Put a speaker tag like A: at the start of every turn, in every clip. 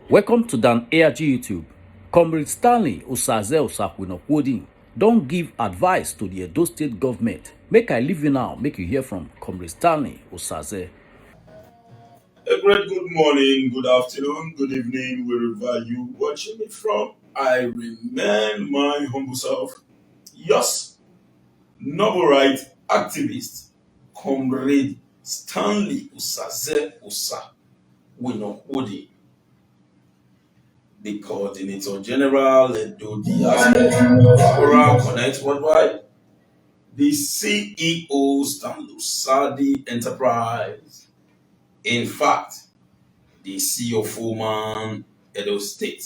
A: Welcome to Dan ARG YouTube. Comrade Stanley Osaze Osakwinokwodin don't give advice to the Edo State government. Make I leave you now, make you hear from Comrade Stanley Osaze.
B: A great good morning, good afternoon, good evening, wherever you watching me from. I remain my humble self, yours, noble right activist, Comrade Stanley Usaze Usa Winokwodi, the Coordinator General, Edo Diaspora Forum Connect Worldwide, the CEO Stanley Usadi Enterprise. In fact, the CEO Foreman Edo State.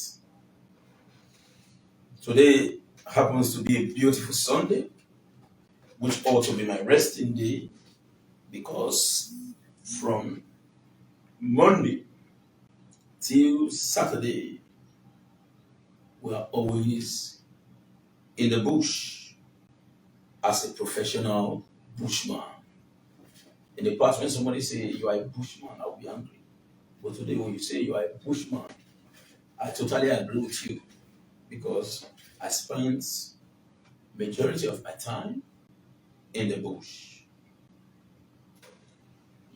B: Today happens to be a beautiful Sunday, which ought to be my resting day because from Monday till Saturday, we are always in the bush as a professional bushman. In the past, when somebody say you are a bushman, I'll be angry. But today, when you say you are a bushman, I totally agree with you because I spent majority of my time in the bush.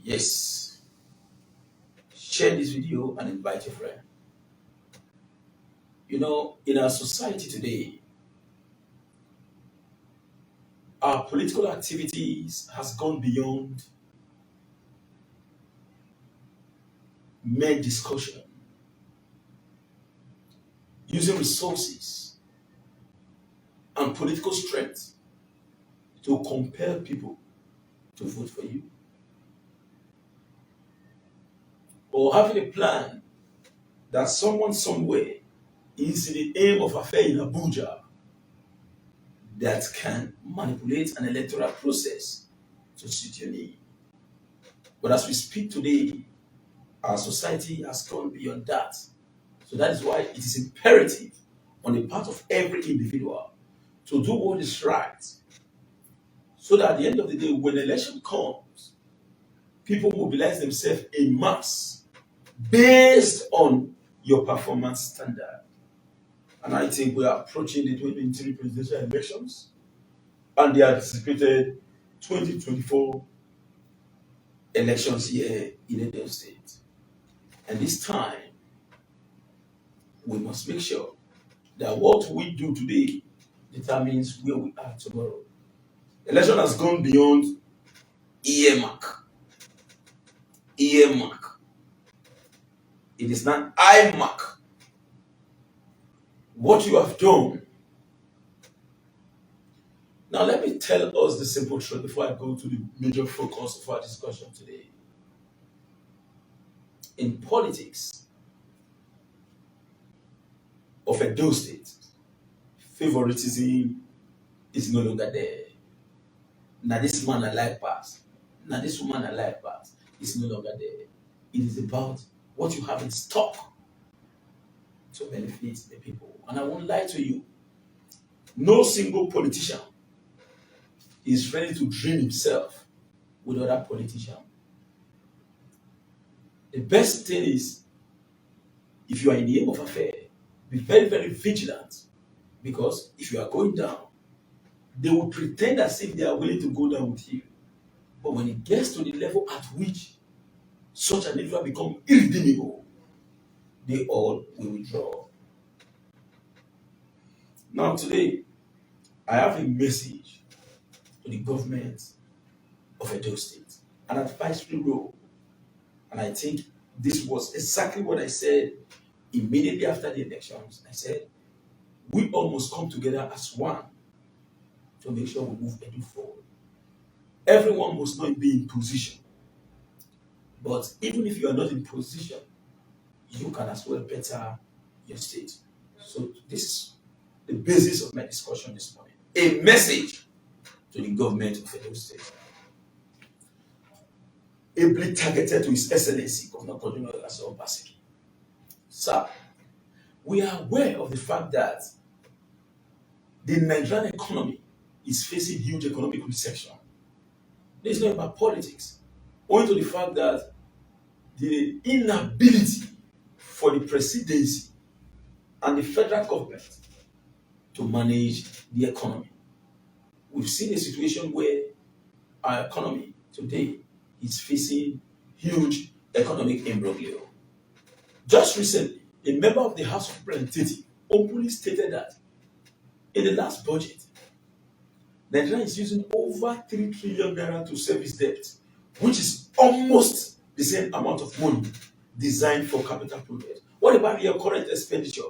B: Yes. Share this video and invite your friend. You know, in our society today, our political activities has gone beyond mere discussion, using resources and political strength to compel people to vote for you, or having a plan that someone somewhere is in the aim of affair in Abuja that can manipulate an electoral process to suit your need. But as we speak today, our society has gone beyond that. So that is why it is imperative on the part of every individual to do what is right. So that at the end of the day, when election comes, people mobilize themselves in mass based on your performance standard. And I think we are approaching the 2023 presidential elections and the anticipated 2024 elections here in Edo State. And this time, we must make sure that what we do today determines where we are tomorrow. Election has gone beyond earmark. Earmark. It is not IMARC. What you have done. Now let me tell us the simple truth before I go to the major focus of our discussion today. In politics of Edo State, favoritism is no longer there. Now this man I like pass. Now this woman I like pass. It's no longer there. It is about what you have in stock to benefit the people. And I won't lie to you. No single politician is ready to drain himself with other politicians. The best thing is, if you are in the aim of affair, be very, very vigilant. Because if you are going down, they will pretend as if they are willing to go down with you. But when it gets to the level at which such an individual becomes irredeemable, they all will withdraw. Now today, I have a message to the government of Edo State, an advisory role. And I think this was exactly what I said immediately after the elections. I said, we all must come together as one to make sure we move Edo forward. Everyone must not be in position. But even if you are not in position, you can as well better your state. So this is the basis of my discussion this morning. A message to the government of Edo State. Ably targeted to His Excellency, Governor Godwin Obaseki. Sir, we are aware of the fact that the Nigerian economy is facing huge economic recession. This is not about politics, owing to the fact that the inability for the presidency and the federal government to manage the economy. We've seen a situation where our economy today is facing huge economic imbroglio. Just recently, a member of the House of Representatives openly stated that in the last budget, Nigeria is using over 3 trillion naira to service debt, which is almost the same amount of money designed for capital projects. What about your current expenditure?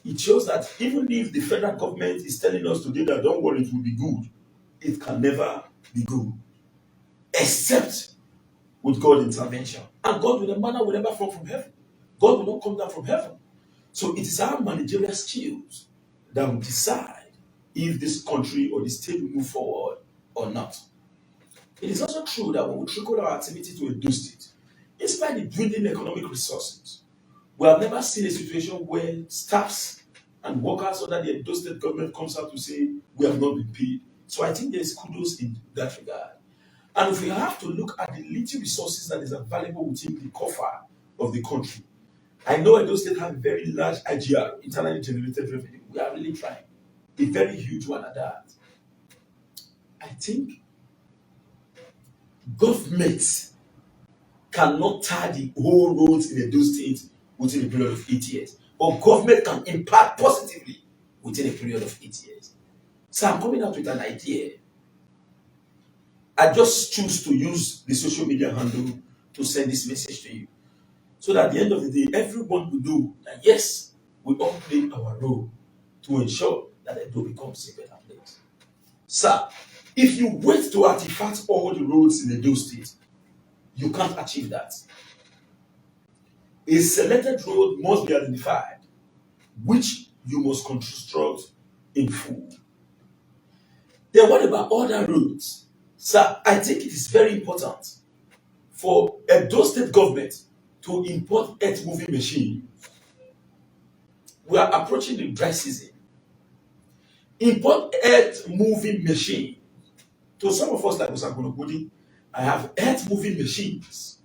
B: It shows that even if the federal government is telling us today that don't worry, it will be good, it can never be good, except with God's intervention. And God with a manna will never fall from heaven. God will not come down from heaven. So it is our managerial skills that will decide if this country or the state will move forward or not. It is also true that when we trickle our activity to a Edo State, despite the dwindling economic resources, we have never seen a situation where staffs and workers under the Edo State government comes out to say we have not been paid. So I think there is kudos in that regard. And if we have to look at the little resources that is available within the coffer of the country, I know Edo State have a very large IGR, internally generated revenue. We are really trying. A very huge one at that. I think government cannot tar the whole roads in Edo State within a period of 8 years. But government can impact positively within a period of 8 years. So I'm coming out with an idea. I just choose to use the social media handle to send this message to you. So that at the end of the day, everyone will know that yes, we all play our role to ensure that Edo becomes a better place. Sir, if you wait to artifact all the roads in Edo State, you can't achieve that. A selected road must be identified, which you must construct in full. Then what about other roads? Sir, I think it is very important for Edo State government to import earth-moving machines. We are approaching the dry season. Import earth-moving machine. To some of us like Osagonogudi, I have earth-moving machines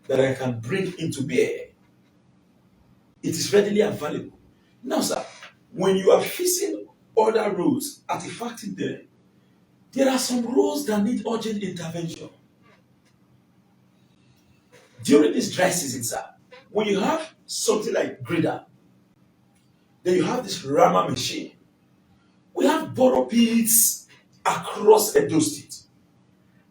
B: that I can bring into bear. It is readily available. Now, sir, when you are facing other roads, artifacting them, there are some roads that need urgent intervention. During this dry season, sir, when you have something like grader, then you have this rammer machine. We have borrow pits across Edo State.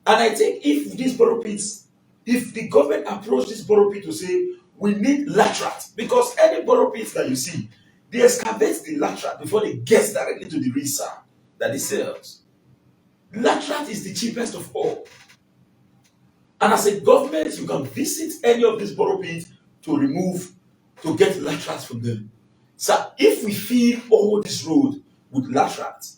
B: And I think if these borrow pits, if the government approach this borrow pit to say, we need latrate, because any borrow pits that you see, they excavate the latrate before they get directly to the real sand that it sells. Latrate is the cheapest of all. And as a government, you can visit any of these borrow pits to get latrate from them. So if we fill all this road with latrate,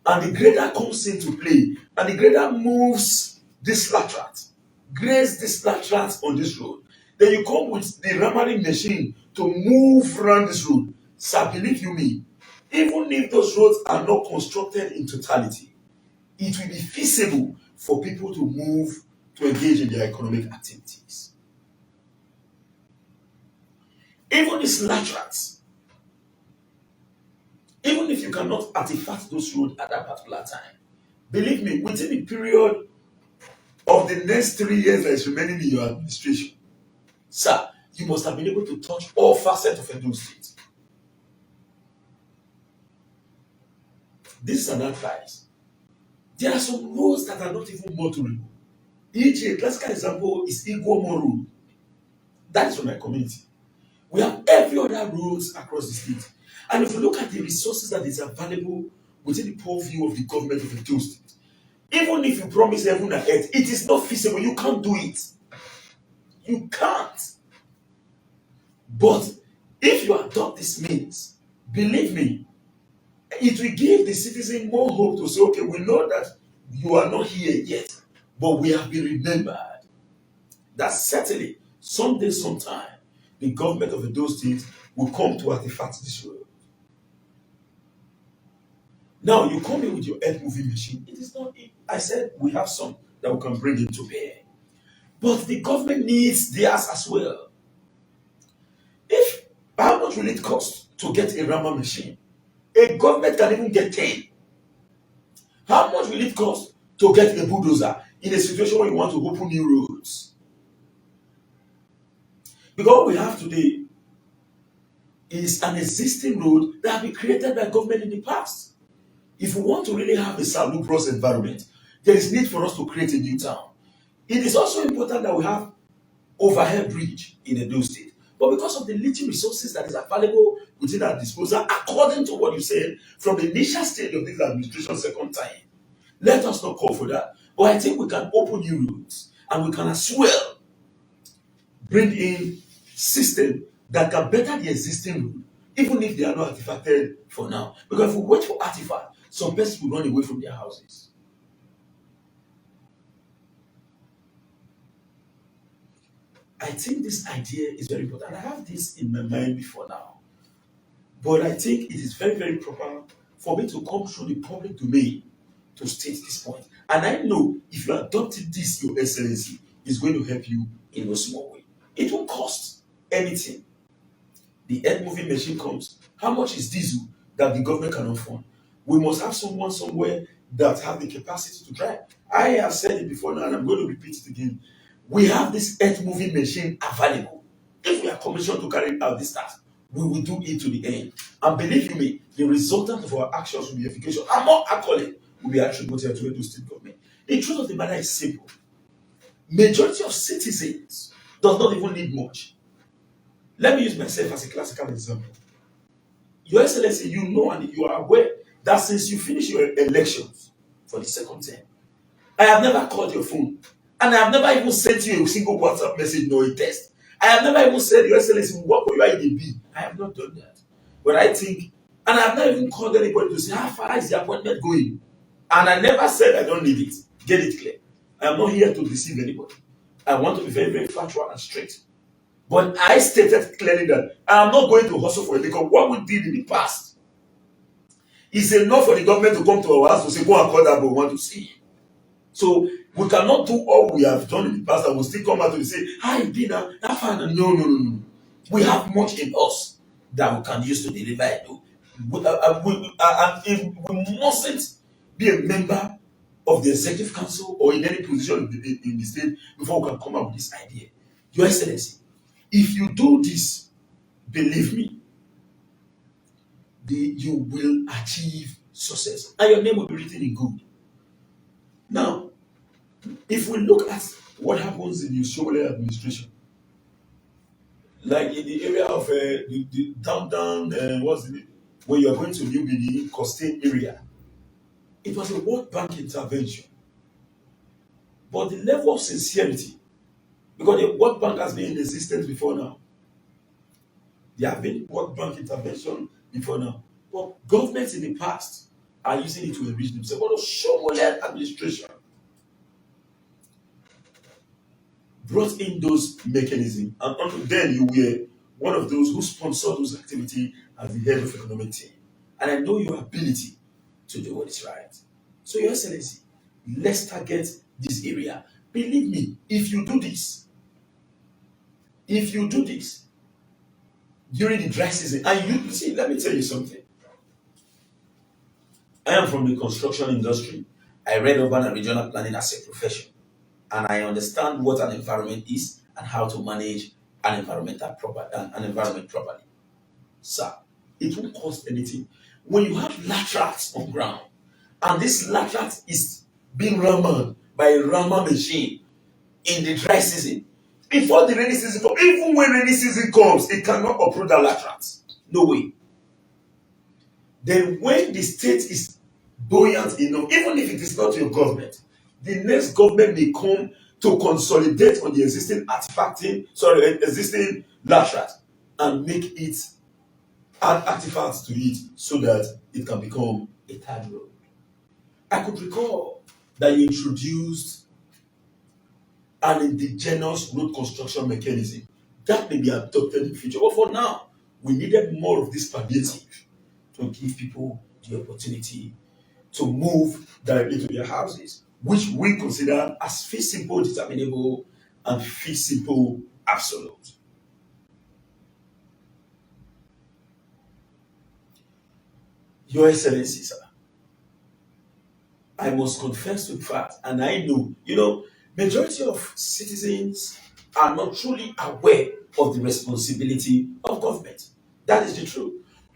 B: and the grader comes into play, and the grader moves this latrate, graze this latrate on this road, then you come with the rammering machine to move around this road. So believe you me, even if those roads are not constructed in totality, it will be feasible for people to move to engage in their economic activities. Even these latrates, even if you cannot artifact those roads at that particular time, believe me, within the period of the next 3 years that is remaining in your administration, sir, you must have been able to touch all facets of Edo State. This is an advice. There are some roads that are not even motorable. E.g., a classical example is Iguomo Road. That is from my community. We have every other roads across the state. And if you look at the resources that is available within the purview of the government of Edo State, even if you promise heaven and earth, it is not feasible. You can't do it. You can't. But if you adopt this means, believe me, it will give the citizen more hope to say, okay, we know that you are not here yet, but we have been remembered. That certainly, someday, sometime, the government of Edo State will come to artifact this road. Now, you come in with your earth moving machine. It is not, I said we have some that we can bring into bear. But the government needs theirs as well. If How much will it cost to get a rammer machine? A government can even get 10. How much will it cost to get a bulldozer in a situation where you want to open new roads? Because what we have today is an existing road that has been created by government in the past. If we want to really have a salubrious environment, there is need for us to create a new town. It is also important that we have overhead bridge in Edo State. But because of the little resources that is available within our disposal, according to what you said from the initial stage of this administration second time, let us not call for that. But I think we can open new routes and we can as well bring in system that can better the existing route, even if they are not artifacted for now. Because if we wait for artifact, some persons will run away from their houses. I think this idea is very important. I have this in my mind before now. But I think it is very, very proper for me to come through the public domain to state this point. And I know if you adopted this, Your Excellency, it's going to help you in no small way. It won't cost anything. The earth moving machine comes. How much is diesel that the government cannot fund? We must have someone somewhere that have the capacity to drive. I have said it before now, and I'm going to repeat it again. We have this earth moving machine available. If we are commissioned to carry out this task, we will do it to the end. And believe you me, the resultant of our actions will be efficacious. And more accolade will be attributed to the state government. The truth of the matter is simple. Majority of citizens does not even need much. Let me use myself as a classical example. Your Excellency, you know and you are aware that since you finished your elections for the second term, I have never called your phone. And I have never even sent you a single WhatsApp message nor a text. I have never even said, Your Excellency, what will you are in the B? I have not done that. But I think, and I have not even called anybody to say, how far is the appointment going? And I never said I don't need it. Get it clear. I am not here to deceive anybody. I want to be very, very factual and straight. But I stated clearly that I am not going to hustle for it because what we did in the past is enough for the government to come to our house to say, go and call that, but we want to see you. So we cannot do all we have done in the past and we'll still come out and say, hi, dinner, have fun. No. We have much in us that we can use to deliver it. We mustn't be a member of the executive council or in any position in the state before we can come up with this idea. Your Excellency, if you do this, believe me, you will achieve success and your name will be written in good. Now, if we look at what happens in the Shomole administration, like in the area of the downtown, when you are going to New Benin, Costain area, it was a World Bank intervention. But the level of sincerity, because the World Bank has been in existence before now, there have been World Bank intervention before now, but governments in the past are using it to enrich themselves. But the Shomole administration brought in those mechanisms, and until then you were one of those who sponsored those activities as the head of economic team. And I know your ability to do what is right. So, Your Excellency, let's target this area. Believe me, if you do this during the dry season, and you see, let me tell you something. I am from the construction industry. I read urban and regional planning as a profession. And I understand what an environment is and how to manage an environment properly. Sir, it won't cost anything. When you have laterals on ground, and this lateral is being rammed by a rammer machine in the dry season, before the rainy season comes, even when rainy season comes, it cannot uproot that laterals. No way. Then when the state is buoyant enough, even if it is not your government, the next government may come to consolidate on the existing existing laterals and make it add artifacts to it so that it can become a third road. I could recall that you introduced an indigenous road construction mechanism that may be adopted in the future. But for now, we needed more of this palliative to give people the opportunity to move directly to their houses, which we consider as feasible, determinable, and feasible absolute. Your Excellency, sir, I must confess to the fact, and I know, majority of citizens are not truly aware of the responsibility of government. That is the truth.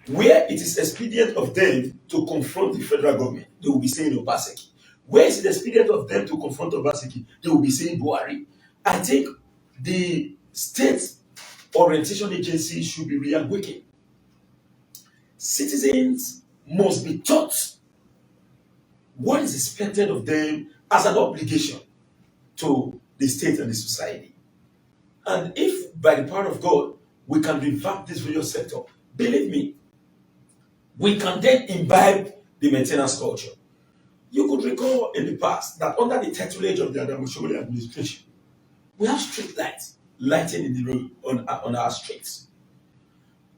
B: Where it is expedient of them to confront the federal government, they will be saying Obaseki. Where is it expedient of them to confront Obaseki, they will be saying Buhari. I think the state orientation agency should be reawakened. Citizens must be taught what is expected of them as an obligation to the state and the society. And if by the power of God we can revamp this radio sector, believe me, we can then imbibe the maintenance culture. You could recall in the past that under the tutelage of the Adamu Shomole administration, we have street lights lighting in the road on our streets.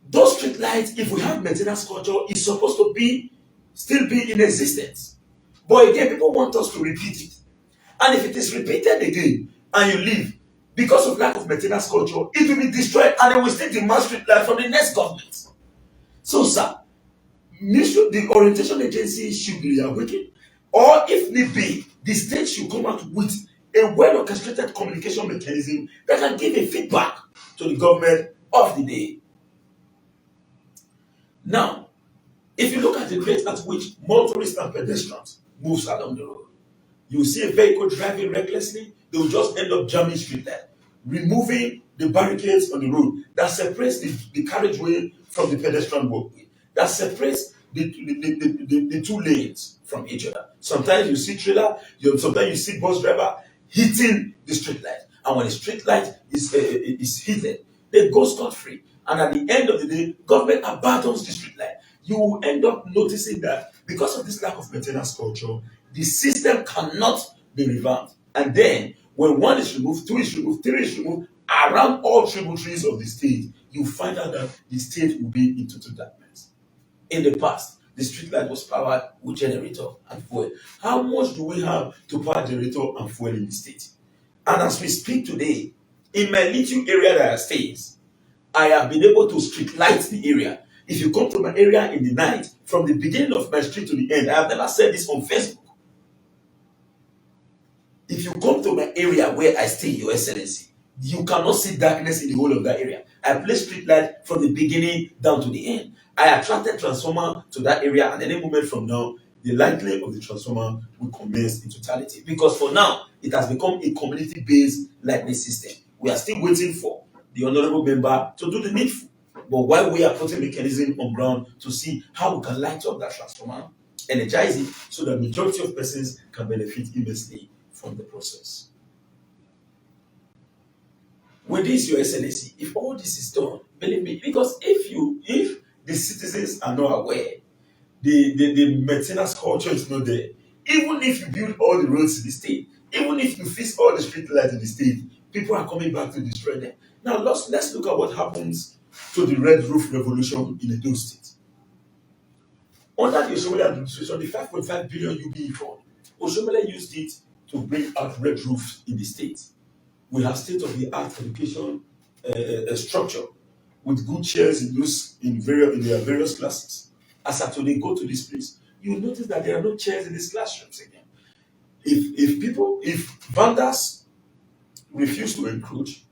B: Those street lights, if we have maintenance culture, is supposed to still be in existence. But again, people want us to repeat it. And if it is repeated again and you leave, because of lack of maintenance culture, it will be destroyed and they will still demand street light from the next government. So, sir, the orientation agency should be reawakened, or if need be, the state should come out with a well orchestrated communication mechanism that can give a feedback to the government of the day. Now, if you look at the rate at which motorists and pedestrians moves along the road, you will see a vehicle driving recklessly, they will just end up jamming street light, removing the barricades on the road that separates the carriageway from the pedestrian walkway, that separates the two lanes from each other. Sometimes you see trailer, sometimes you see bus driver hitting the street light. And when the street light is hit, they go scot-free. And at the end of the day, government abandons the street light. You will end up noticing that because of this lack of maintenance culture, the system cannot be revamped. And then, when one is removed, two is removed, three is removed, around all tributaries of the state, you find out that the state will be in total darkness. In the past, the street light was powered with generator and fuel. How much do we have to power generator and fuel in the state? And as we speak today, in my little area that I stay, I have been able to street light the area. If you come to my area in the night, from the beginning of my street to the end, I have never said this on Facebook. If you come to my area where I stay, Your Excellency, you cannot see darkness in the whole of that area. I place street light from the beginning down to the end. I attracted transformer to that area, and any moment from now, the lightning of the transformer will commence in totality. Because for now, it has become a community-based lightning system. We are still waiting for the honorable member to do the needful. But while we are putting mechanism on ground to see how we can light up that transformer, energize it, so that majority of persons can benefit immensely from the process. With this, Your Excellency, if all this is done, believe me, because if the citizens are not aware, the maintenance culture is not there. Even if you build all the roads in the state, even if you fix all the street lights in the state, people are coming back to destroy them. Now let's look at what happens to the red roof revolution in Edo State. Under the Oshomole administration, the 5.5 billion UBE fund, Oshomole used it to bring out red roofs in the state. We have state-of-the-art education structure with good chairs in their various classes. As I today go to this place, you notice that there are no chairs in these classrooms again. If vandals refuse to encroach,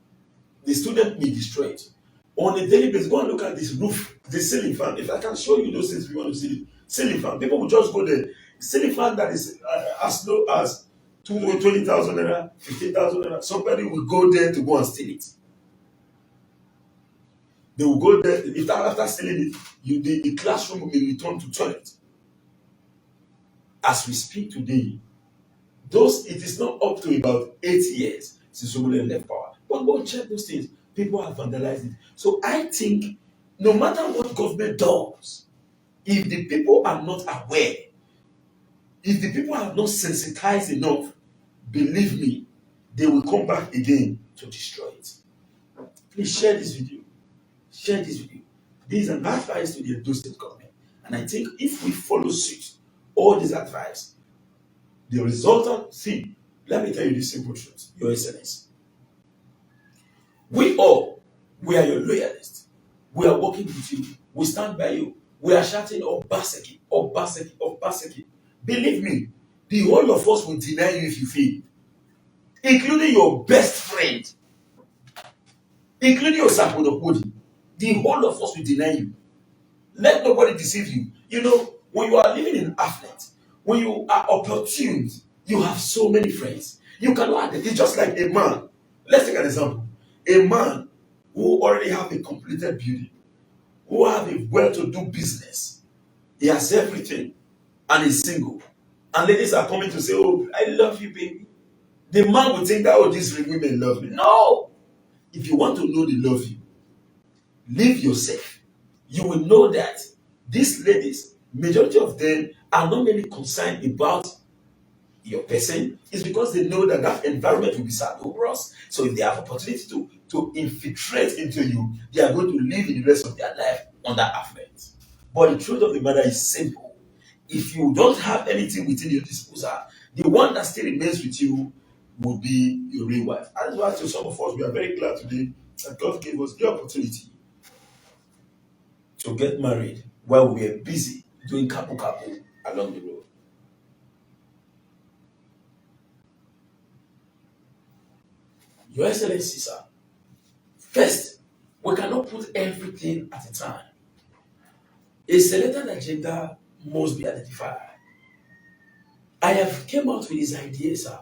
B: the student may destroy it. On a daily basis, go and look at this roof, the ceiling fan. If I can show you those things, if you want to see it, ceiling fan. People will just go there. Ceiling fan that is as low as 20,000 naira, 15,000 naira. Somebody will go there to go and steal it. They will go there. If after stealing it, the classroom will be returned to toilet. As we speak today, it is not up to about 8 years since Oshomole left power. But go check those things. People have vandalized it. So I think no matter what government does, if the people are not aware, if the people are not sensitized enough, believe me, they will come back again to destroy it. Please share this video. Share this video. This is an advice to the Edo State government. And I think if we follow suit, all this advice, the resultant thing, let me tell you the simple truth, Your Excellency. We are your loyalists. We are working with you. We stand by you. We are shouting Obaseki, Obaseki, Obaseki. Believe me, the whole of us will deny you if you fail, including your best friend, including your Sapodopodi. The whole of us will deny you. Let nobody deceive you. You know, when you are living in affluence, when you are opportune, you have so many friends. You cannot. It's just like a man. Let's take an example. A man who already have a completed building, who have a well-to-do business, he has everything, and is single. And ladies are coming to say, "Oh, I love you, baby." The man will think that, "Oh, these women love me." No. If you want to know they love you, live yourself. You will know that these ladies, majority of them are not really concerned about your person. It's because they know that that environment will be salubrious. So if they have opportunity to infiltrate into you, they are going to live in the rest of their life under affluence. But the truth of the matter is simple. If you don't have anything within your disposal, the one that still remains with you will be your real wife. And that's why to some of us, we are very glad today that God gave us the opportunity to get married while we were busy doing kapu kapu along the road. Your Excellency, sir, first, we cannot put everything at a time. A selected agenda must be identified. I have came out with this idea, sir.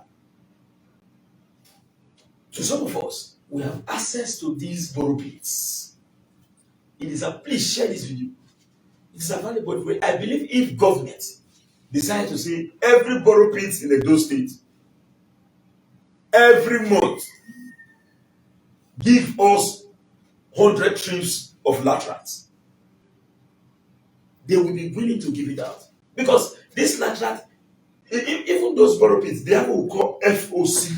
B: To some of us, we have access to these borrow pits. It is a please share this with you. It is available. I believe if government decide to say every borrow pit in Edo State every month give us 100 trips of latrines, they will be willing to give it out. Because this latrine, even those borrow pits, they have what we call FOC.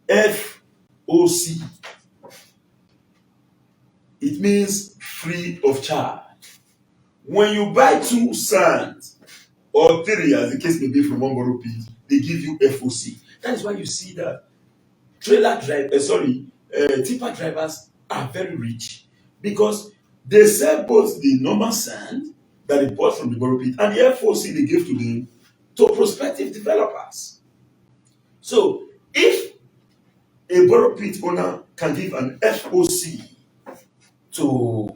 B: FOC. It means free of charge. When you buy 2 sands or 3, as the case may be, from one borrow pit, they give you FOC. That is why you see that tipper drivers are very rich, because they sell both the normal sand that they bought from the borrow pit and the FOC they give to them to prospective developers. So if a borrow pit owner can give an FOC to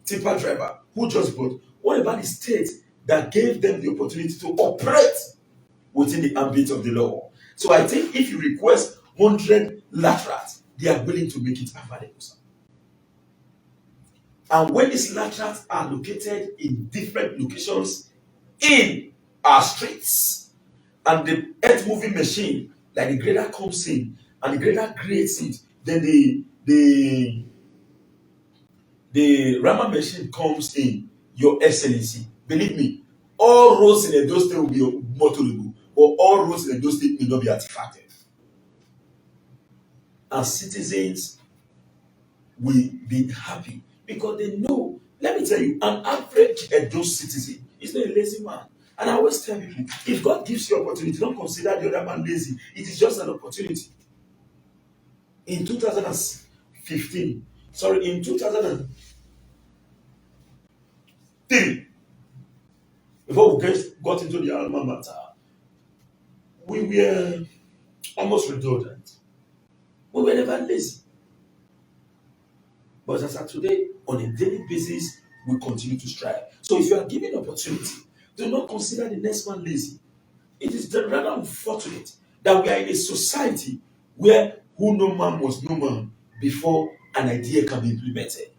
B: tipper driver who just bought, what about the state that gave them the opportunity to operate within the ambit of the law? So I think if you request 100 laterals, they are willing to make it available, sir. And when these laterals are located in different locations in our streets, and the earth moving machine, like the grader, comes in and the grader creates it, then the rammer machine comes in, Your Excellency, believe me, all roads in Edo State will be motorable, but all roads in Edo State will not be artifacted. And citizens will be happy because they know. Let me tell you, an average Edo citizen is not a lazy man. And I always tell people, if God gives you opportunity, don't consider the other man lazy. It is just an opportunity. In 2015, in 2003, before we got into the alma mater, we were almost redundant. We were never lazy. But as of today, on a daily basis, we continue to strive. So if you are given opportunity, do not consider the next man lazy. It is rather unfortunate that we are in a society where who no man was no man before an idea can be implemented.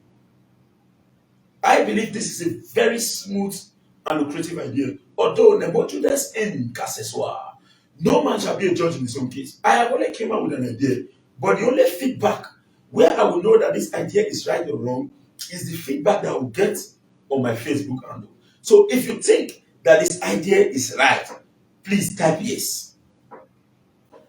B: I believe this is a very smooth and lucrative idea. Although Nebuchadnezzar in Kaseswa, no man shall be a judge in his own case. I have only came up with an idea, but the only feedback where I will know that this idea is right or wrong is the feedback that I will get on my Facebook handle. So if you think that this idea is right, please type yes.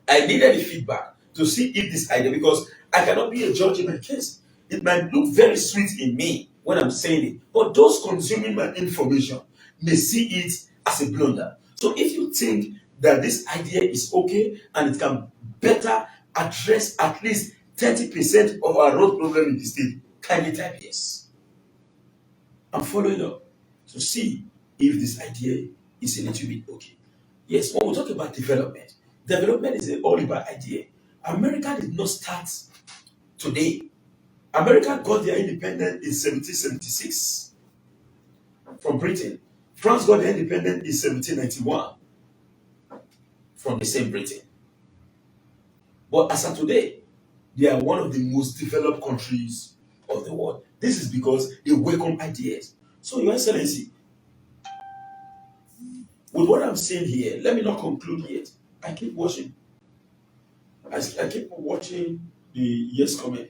B: I needed the feedback to see if this idea, because I cannot be a judge in my case. It might look very sweet in me when I'm saying it, but those consuming my information may see it as a blunder. So if you think that this idea is okay and it can better address at least 30% of our road problem in the state, kindly type yes. I'm following up to see if this idea is a little bit okay. Yes, when we talk about development, development is an all about idea. America did not start today. America got their independence in 1776 from Britain. France got their independence in 1791 from the same Britain. But as of today, they are one of the most developed countries of the world. This is because they welcome ideas. So, Your Excellency, with what I'm saying here, let me not conclude yet. I keep watching. I keep watching the yes comment.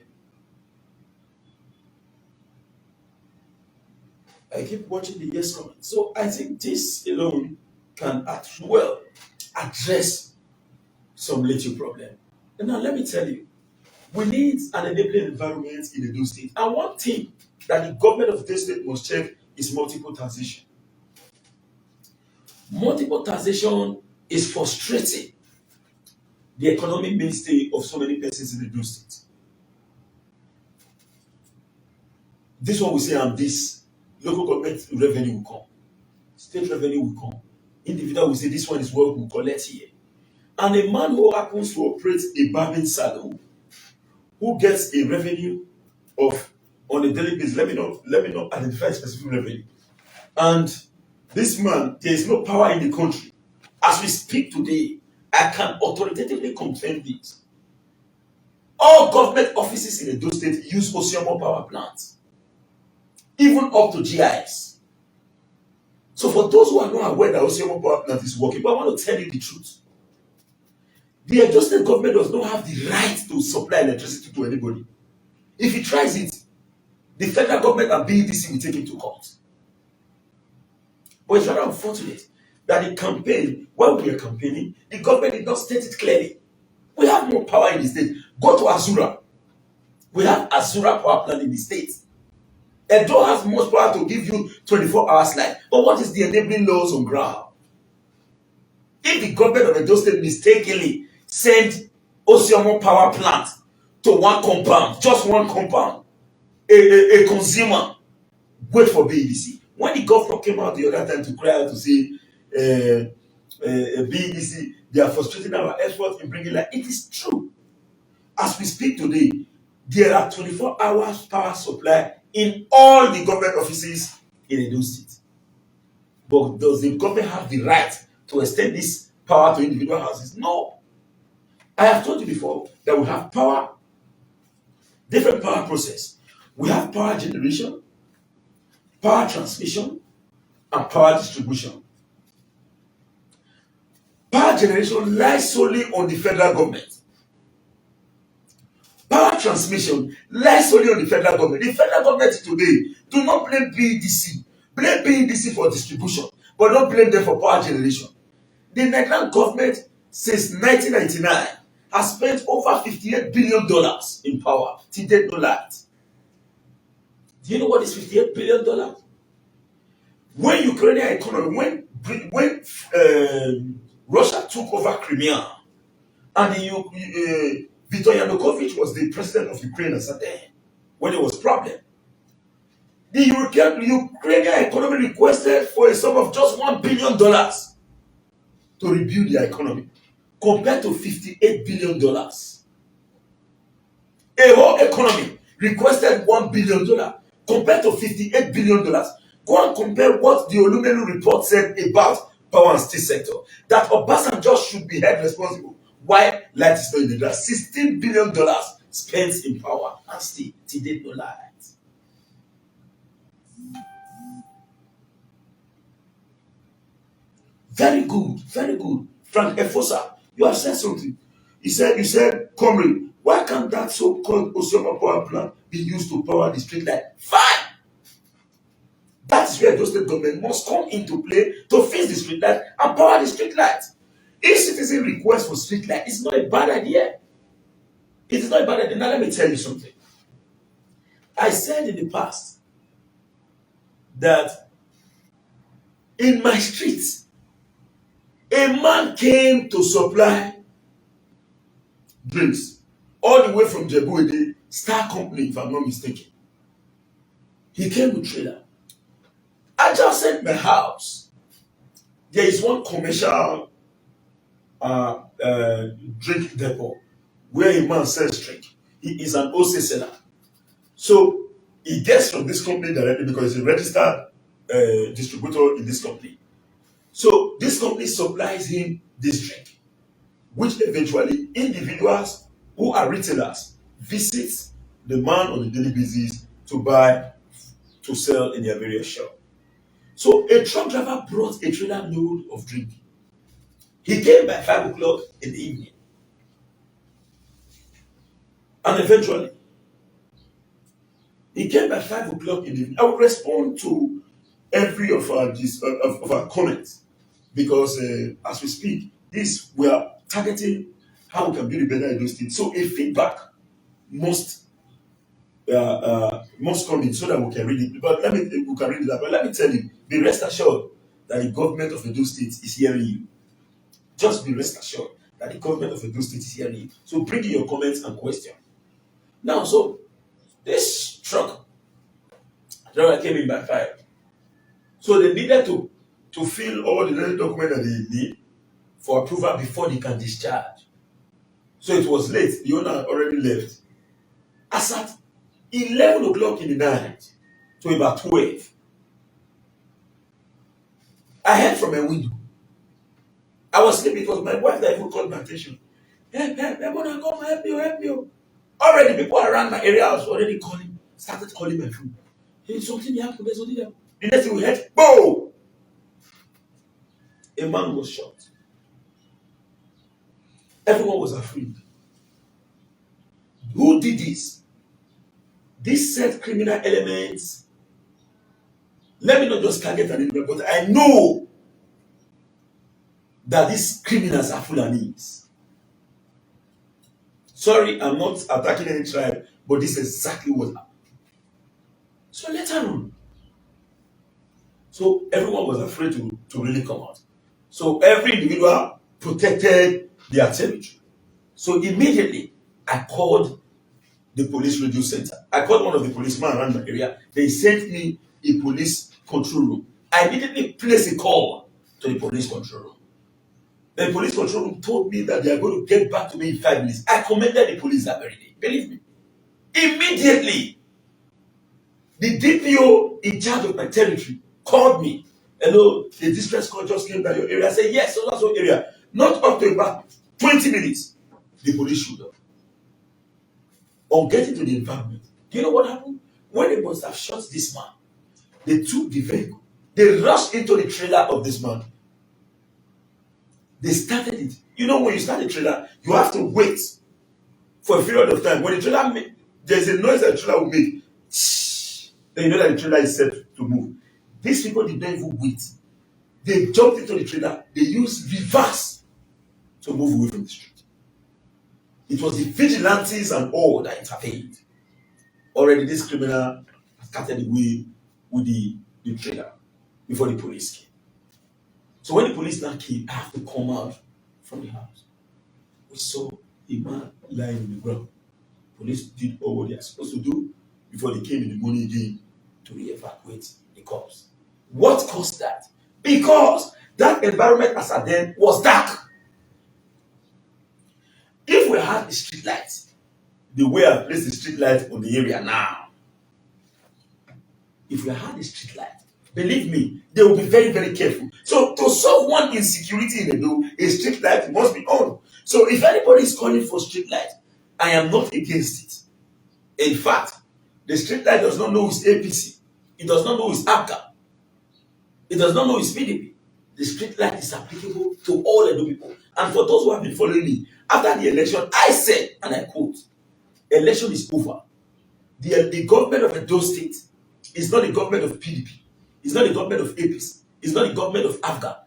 B: I keep watching the yes comment. So I think this alone can well address some little problem. And now let me tell you, we need an enabling environment in Edo State. And one thing that the government of Edo State must check is multiple taxation. Multiple taxation is frustrating the economic mainstay of so many persons in Edo State. This one will say, I'm this. Local government revenue will come. State revenue will come. Individual will say, this one is what we'll collect here. And a man who happens to operate a barbing salon, who gets a revenue of on a daily basis, let me not identify specific revenue. And this man, there is no power in the country. As we speak today, I can authoritatively confirm this. All government offices in Edo State use Osiamo power plants, even up to GIS. So for those who are not aware that Osiamo power plant is working, but I want to tell you the truth. The Edo State government does not have the right to supply electricity to anybody. If he tries it, the federal government and BEDC will take him to court. But it's rather unfortunate that the campaign, while we are campaigning, the government did not state it clearly. We have more power in the state. Go to Azura. We have Azura power plant in the state. Edo has much power to give you 24 hours light. But what is the enabling laws on ground? If the government of Edo State mistakenly send Osiamo power plant to one compound, just one compound, a consumer, wait for BEDC. When the governor came out the other time to cry out to say, BEDC, they are frustrating our efforts in bringing light, it is true. As we speak today, there are 24 hours power supply in all the government offices in Edo State. But does the government have the right to extend this power to individual houses? No. I have told you before that we have power, different power process. We have power generation, power transmission, and power distribution. Power generation lies solely on the federal government. Power transmission lies solely on the federal government. The federal government today do not blame BEDC. Blame BEDC for distribution, but don't blame them for power generation. The Nigerian government since 1999 has spent over $58 billion in power. Till date, no light. Do you know what is $58 billion? When Ukrainian economy, when Russia took over Crimea, and Viktor Yanukovych was the president of Ukraine at that time, when there was problem, the Ukrainian economy requested for a sum of just $1 billion to rebuild their economy, compared to $58 billion. A whole economy requested $1 billion compared to $58 billion. Go and compare what the Olumelu report said about power and steel sector. That Obasanjo should be held responsible. Why light is not in the grass? $16 billion spent in power and steel. Today no light. Very good, very good. Frank Efosa, you have said something. You said, Comrade, why can't that so-called Osioma power plant be used to power the street light? Fine! That is where the state government must come into play to fix the street light and power the street light. If citizen request for street light, it's not a bad idea. It is not a bad idea. Now let me tell you something. I said in the past that in my streets, a man came to supply drinks all the way from Jebu, Star Company, if I'm not mistaken. He came with trailer. outside my house, there is one commercial drink depot where a man sells drink. He is an OC seller. So he gets from this company directly because he's a registered distributor in this company. So this company supplies him this drink, which eventually individuals who are retailers visit the man on a daily basis to buy, to sell in their various shop. So a truck driver brought a trailer load of drink. He came by 5 o'clock in the evening. And eventually, he came by 5 o'clock in the evening. I will respond to every of our comments because as we speak, we are targeting how we can build a better Edo State. So a feedback must come in so that we can read it. But we can read it. But let me tell you, be rest assured that the government of Edo State is hearing you. Just be rest assured that the government of Edo State is hearing you. So bring in your comments and questions. Now, so this truck driver came in by 5. So they needed to fill all the necessary documents that they need for approval before they can discharge. So it was late. The owner already left. As at 11 o'clock in the night to about 12, I heard from a window. I was sleeping. It was my wife that even called my attention. Help, everyone, come, help me. Already people around my area was already started calling my phone. Hey, something happened, there's something happened. The next thing we heard, boom! A man was shot. Everyone was afraid. Who did this? These said criminal elements. Let me not just target an individual, but I know that these criminals are Fulanis. Sorry, I'm not attacking any tribe, but this is exactly what happened. So later on, so everyone was afraid to really come out. So every individual protected their territory. So immediately, I called the police radio center. I called one of the policemen around the area. They sent me a police control room. I immediately placed a call to the police control room. The police control room told me that they are going to get back to me in 5 minutes. I commended the police that very day. Believe me. Immediately, the DPO in charge of my territory called me. Hello, the distress call just came to your area. I said, yes, so that's your area. Not up to about 20 minutes. The police showed up. On getting to the environment, do you know what happened? When they must have shot this man, they took the vehicle. They rushed into the trailer of this man. They started it. You know, when you start a trailer, you have to wait for a period of time. When the trailer there's a noise that the trailer will make. Then you know that the trailer is set to move. These people did not even wait. They jumped into the trailer. They used reverse to move away from the street. It was the vigilantes and all that intervened. Already this criminal started away with the trailer before the police came. So when the police now came, I have to come out from the house. We saw a man lying on the ground. Police did all what they are supposed to do before they came in the morning again to re-evacuate the corpse. What caused that? Because that environment as at then was dark. If we had the street lights, the way I placed the street light on the area now, if we had the street light, believe me, they will be very, very careful. So to solve one insecurity in Edo, a street light must be on. So if anybody is calling for street light, I am not against it. In fact, the street light does not know it's APC. It does not know it's APGA. It does not know it's PDP. The street light is applicable to all Edo people. And for those who have been following me, after the election, I said, and I quote, election is over. The government of Edo State is not the government of PDP. It's not the government of APC. It's not the government of APGA.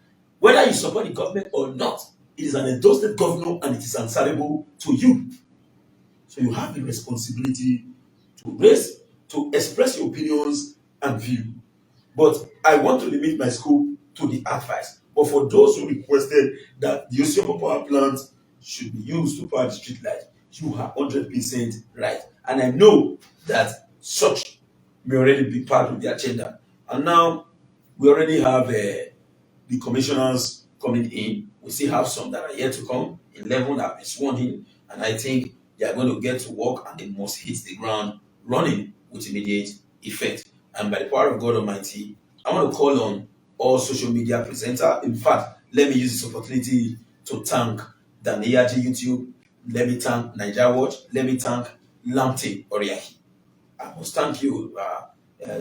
B: Whether you support the government or not, it is an Edo State governor and it is answerable to you. So you have the responsibility to express your opinions and view. But I want to limit my scope to the advice. But for those who requested that the Osiopo power plant should be used to power the street light, you are 100% right. And I know that such may already be part of the agenda. And now, We already have the commissioners coming in. We still have some that are yet to come. 11 have been sworn in, and I think they are going to get to work and they must hit the ground running with immediate effect. And by the power of God Almighty, I want to call on all social media presenters. In fact, let me use this opportunity to thank Daniyaji YouTube. Let me thank Niger Watch. Let me thank Lamte Oriahi. I must thank you,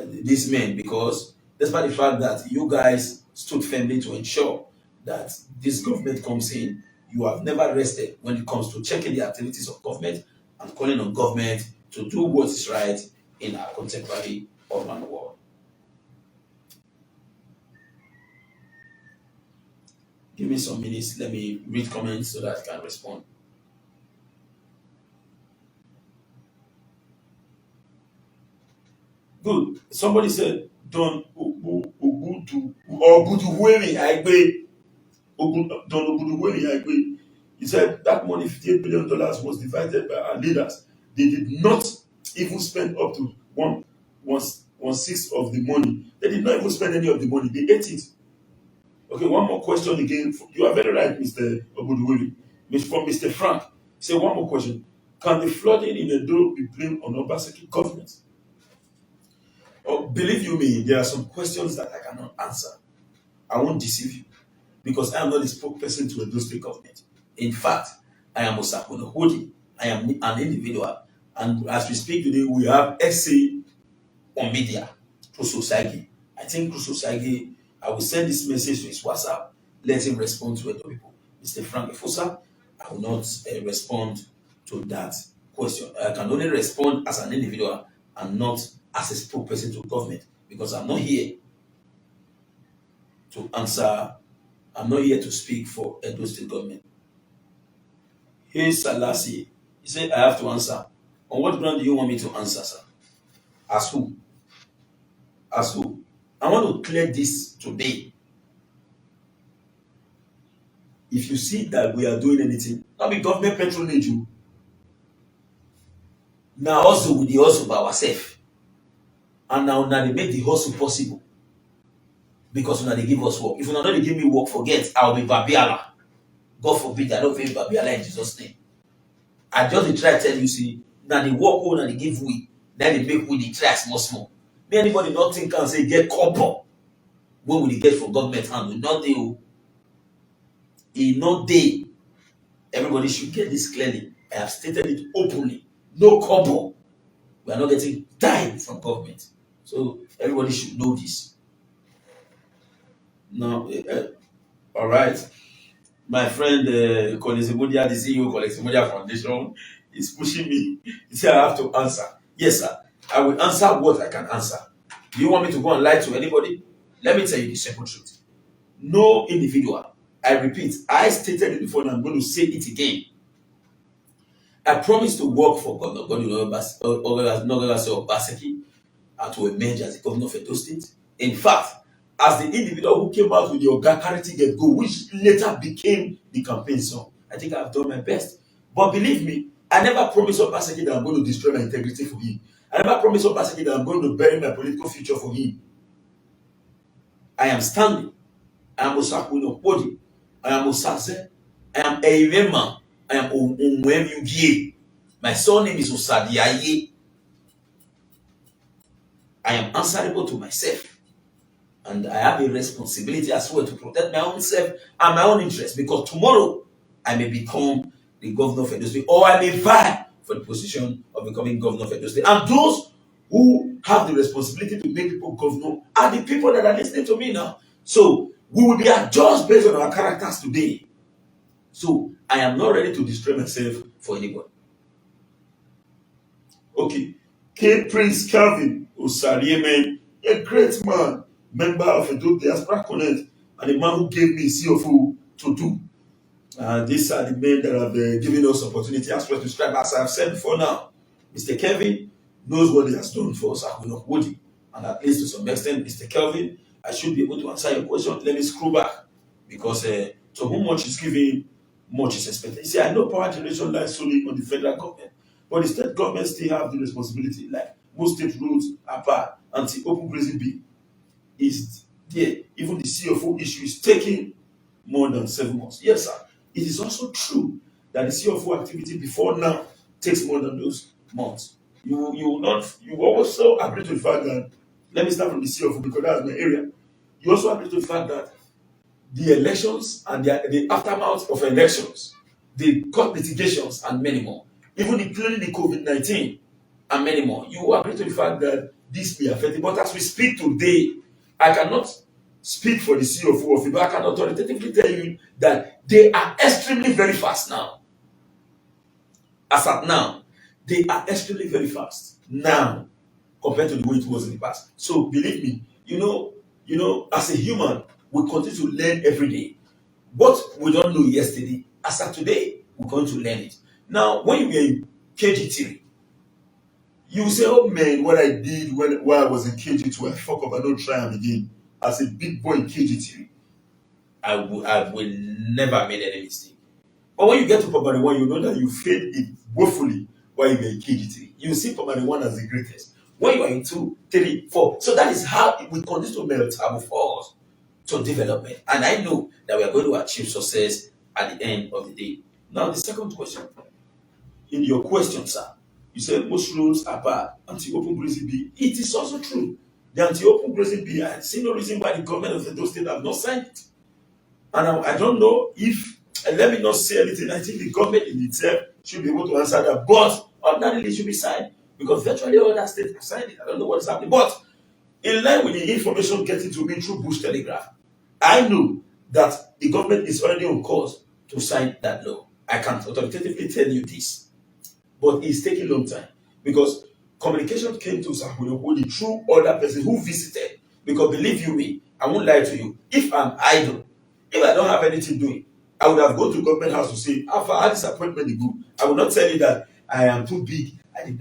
B: these men, because despite the fact that you guys stood firmly to ensure that this government comes in, you have never rested when it comes to checking the activities of government and calling on government to do what is right in our contemporary urban world. Give me some minutes. Let me read comments so that I can respond. Good. Somebody said, Don Ogudu or Buduwemi Aigbe. Don Oguduwemi Aigbe. He said that money, $58 billion, was divided by our leaders. They did not even spend up to one sixth of the money. They did not even spend any of the money. They ate it. Okay, one more question again. You are very right, Mr. Oguduwemi. From Mr. Frank. Say one more question. Can the flooding in Edo be blamed on Obaseki government? Oh, believe you me, there are some questions that I cannot answer. I won't deceive you because I am not the spokesperson to Edo State government. In fact, I am Osakwuno Hodi. I am an individual. And as we speak today, we have essay on media, Kruso Saigi. I think Kruso Saigi, I will send this message to his WhatsApp. Let him respond to Edo people. Mr. Frank Efosa, I will not respond to that question. I can only respond as an individual and not as a spokesperson to government because I'm not here to answer, I'm not here to speak for Edo State government. Hey Salasi, he said I have to answer. On what ground do you want me to answer, sir? As who? As who? I want to clear this today. If you see that we are doing anything, not be government patronage you. Now also with the hustle by ourselves. And now they make the hustle possible. Because now they give us work. If you not give me work, forget I'll be Babiala. God forbid I don't feel Babiala in Jesus' name. I just try to tell you, see, now they work on and they give we, then they make we the try small. Me anybody not think can say get couple. When will they get from government hand? We not they in no day. Everybody should get this clearly. I have stated it openly. No couple. We are not getting dime from government. So everybody should know this. Now, all right. My friend Kolesimudia, the CEO of Kolesimudia Foundation, is pushing me. He said I have to answer. Yes, sir. I will answer what I can answer. Do you want me to go and lie to anybody? Let me tell you the simple truth. No individual. I repeat, I stated it before and I'm going to say it again. I promised to work for Governor Godwin Obaseki to emerge as the governor of Edo State. In fact, as the individual who came out with the Oga Carity Get Go, which later became the campaign song, I think I've done my best. But believe me, I never promised Obaseki that I'm going to destroy my integrity for him. I never promised Obaseki that I'm going to bury my political future for him. I am standing. I am Osakwuno Hodi. I am Osaze. I am Eirema. I am Onwemyugie. My surname is Osadiaye. I am answerable to myself. And I have a responsibility as well to protect my own self and my own interest because tomorrow I may become the governor of Edo State or I may vie for the position of becoming governor of Edo State. And those who have the responsibility to make people governor are the people that are listening to me now. So we will be adjusted based on our characters today. So I am not ready to destroy myself for anybody. Okay. K. Prince Calvin Osariemen, a great man, member of Edo Diaspora Connect, and a man who gave me CFO to do. These are the men that have given us opportunity as well to describe. As I have said before now, Mr. Kevin knows what he has done for us at Wodi. And at least to some extent, Mr. Kelvin, I should be able to answer your question. Let me screw back. Because to whom much is given, much is expected. You see, I know power generation lies solely on the federal government. But the state government still have the responsibility. Like most state roads are bad. Anti-open grazing bill is there, even the CFO issue is taking more than 7 months. Yes, sir. It is also true that the CFO activity before now takes more than those months. You will not. You also agree to the fact that, let me start from the CFO because that's my area. You also agree to the fact that the elections and the aftermath of elections, the court litigations, and many more, even including the COVID-19 and many more. You agree to the fact that this may affect it. But as we speak today, I cannot speak for the CFO of it, but I can authoritatively tell you that they are extremely very fast now. As at now, they are extremely very fast now compared to the way it was in the past. So believe me, as a human, we continue to learn every day. What we don't know yesterday, as of today, we're going to learn it. Now, when you were in KG3, you say, oh man, what I did while I was in KG2, I fuck up, I don't try them again. As a big boy in KG3, I will never made any mistake. But when you get to primary one, you know that you failed it woefully while you were in KG3. You see primary one as the greatest. When you are in 2, 3, 4. So that is how it will continue to melt for us to development. And I know that we are going to achieve success at the end of the day. Now, the second question. In your question, sir, you said most roads are bad, anti-open grazing bill. It is also true. The anti-open grazing bill, I see no reason why the government of Edo State have not signed it. And I don't know if, and let me not say anything, I think the government in itself should be able to answer that. But ordinarily it should be signed because virtually all that states have signed it. I don't know what is happening. But in line with the information getting to me through Bush Telegraph, I know that the government is already on course to sign that law. I can't authoritatively tell you this, but it's taking a long time because communication came to Sahuno through other person who visited. Because believe you me, I won't lie to you. If I'm idle, if I don't have anything doing, I would have gone to government house to say, after I had this appointment, the group. I will not tell you that I am too big.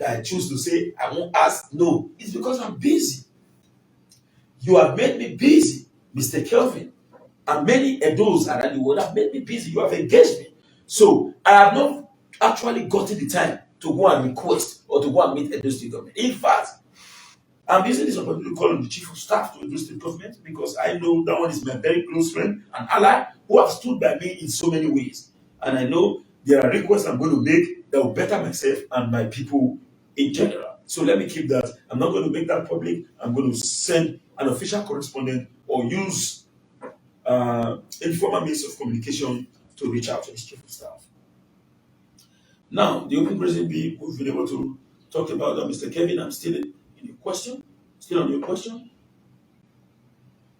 B: I choose to say I won't ask. No, it's because I'm busy. You have made me busy, Mr. Kelvin. And many of those around the world have made me busy. You have engaged me. So I have not actually gotten the time to go and request or to go and meet Edo State government. In fact, I'm using this opportunity to call on the chief of staff to Edo State government because I know that one is my very close friend and ally who have stood by me in so many ways. And I know there are requests I'm going to make that will better myself and my people in general. So let me keep that. I'm not going to make that public. I'm going to send an official correspondent or use informal means of communication to reach out to his chief of staff. Now, the open grazing bill, we've been able to talk about that. Mr. Kevin, I'm still in your question, still on your question.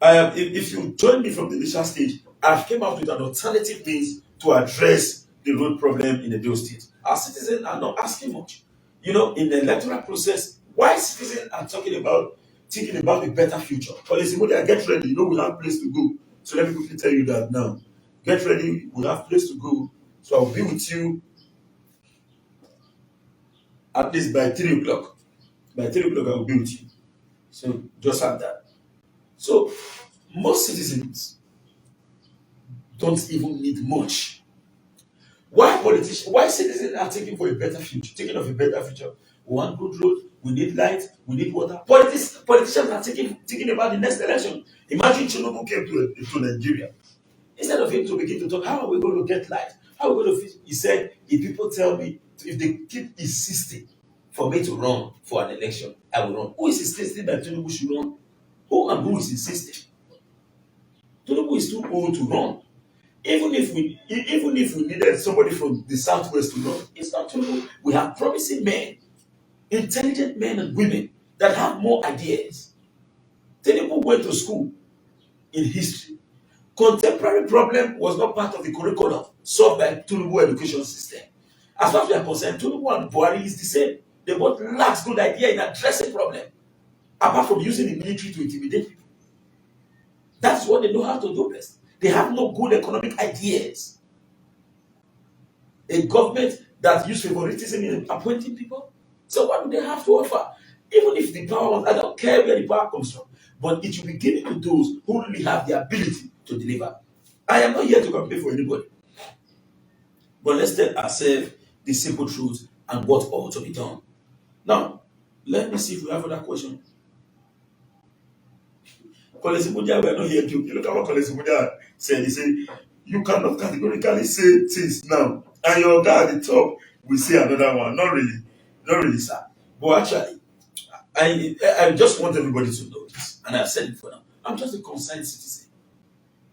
B: If you join me from the initial stage, I've came out with an alternative means to address the road problem in the Edo State. Our citizens are not asking much. In the electoral process, why citizens are thinking about a better future? Policy, when they get ready, we have place to go. So let me quickly tell you that now. Get ready, we have place to go. So I'll be with you at least by 3 o'clock. By 3 o'clock, I will be with you. So just have that. So most citizens don't even need much. Why citizens are taking for a better future, taking of a better future? We want good road, we need light, we need water. Politicians are thinking about the next election. Imagine Tinubu came to Nigeria. Instead of him to begin to talk, how are we going to get light? How are we going to fix? He said, if people tell me, if they keep insisting for me to run for an election, I will run. Who is insisting that Tinubu should run? Who is insisting? Tinubu is too old to run. Even if we needed somebody from the southwest to run, it's not Tinubu. We have promising men, intelligent men and women that have more ideas. Tinubu went to school in history. Contemporary problem was not part of the curriculum solved by Tinubu education system. As far as we are concerned, Tinubu and Buhari is the same. They both lack good idea in addressing problem, apart from using the military to intimidate people. That's what they know how to do best. They have no good economic ideas. A government that uses favoritism in appointing people. So what do they have to offer? Even if the power, I don't care where the power comes from, but it should be given to those who really have the ability to deliver. I am not here to campaign for anybody. But let's tell ourselves the simple truth and what ought to be done. Now, let me see if we have other questions. Kolesimudia were not here joking. Look at what Kolesimudia said. He said, you cannot categorically say things now, and your guy at the top will say another one. Not really. Not really, sir. But actually, I just want everybody to know this, and I've said it for now. I'm just a concerned citizen.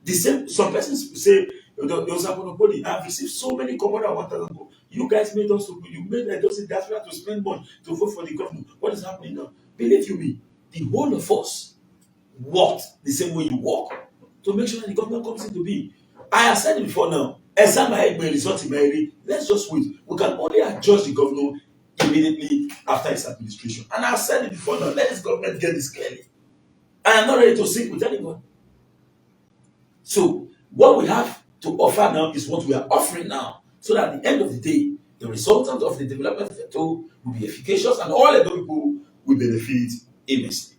B: The same, some persons say, I've received so many command at 1,000 go. You guys made us to, you made us in diaspora to spend money to vote for the government. What is happening now? Believe you me, the whole of us worked the same way you work to make sure that the government comes into being. I have said it before now. Exam may result in Mary. Let's just wait. We can only adjust the governor immediately after his administration. And I've said it before now. Let this government get this clearly. I am not ready to sink with anyone. So what we have to offer now is what we are offering now, so that at the end of the day, the resultant of the development of Edo will be efficacious and all Edo people will benefit immensely.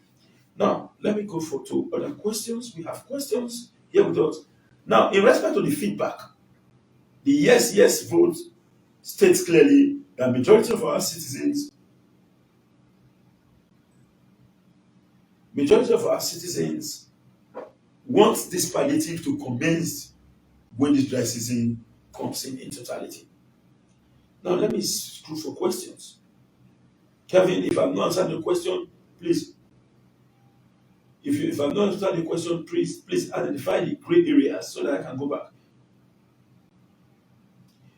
B: Now, let me go for two other questions. We have questions here with us. Now, in respect to the feedback, the yes vote states clearly that majority of our citizens want this palliative to commence when this dry season comes in totality. Now, let me screw for questions. Kevin, if I'm not answering the question, please. If I'm not answering the question, please identify the gray areas so that I can go back.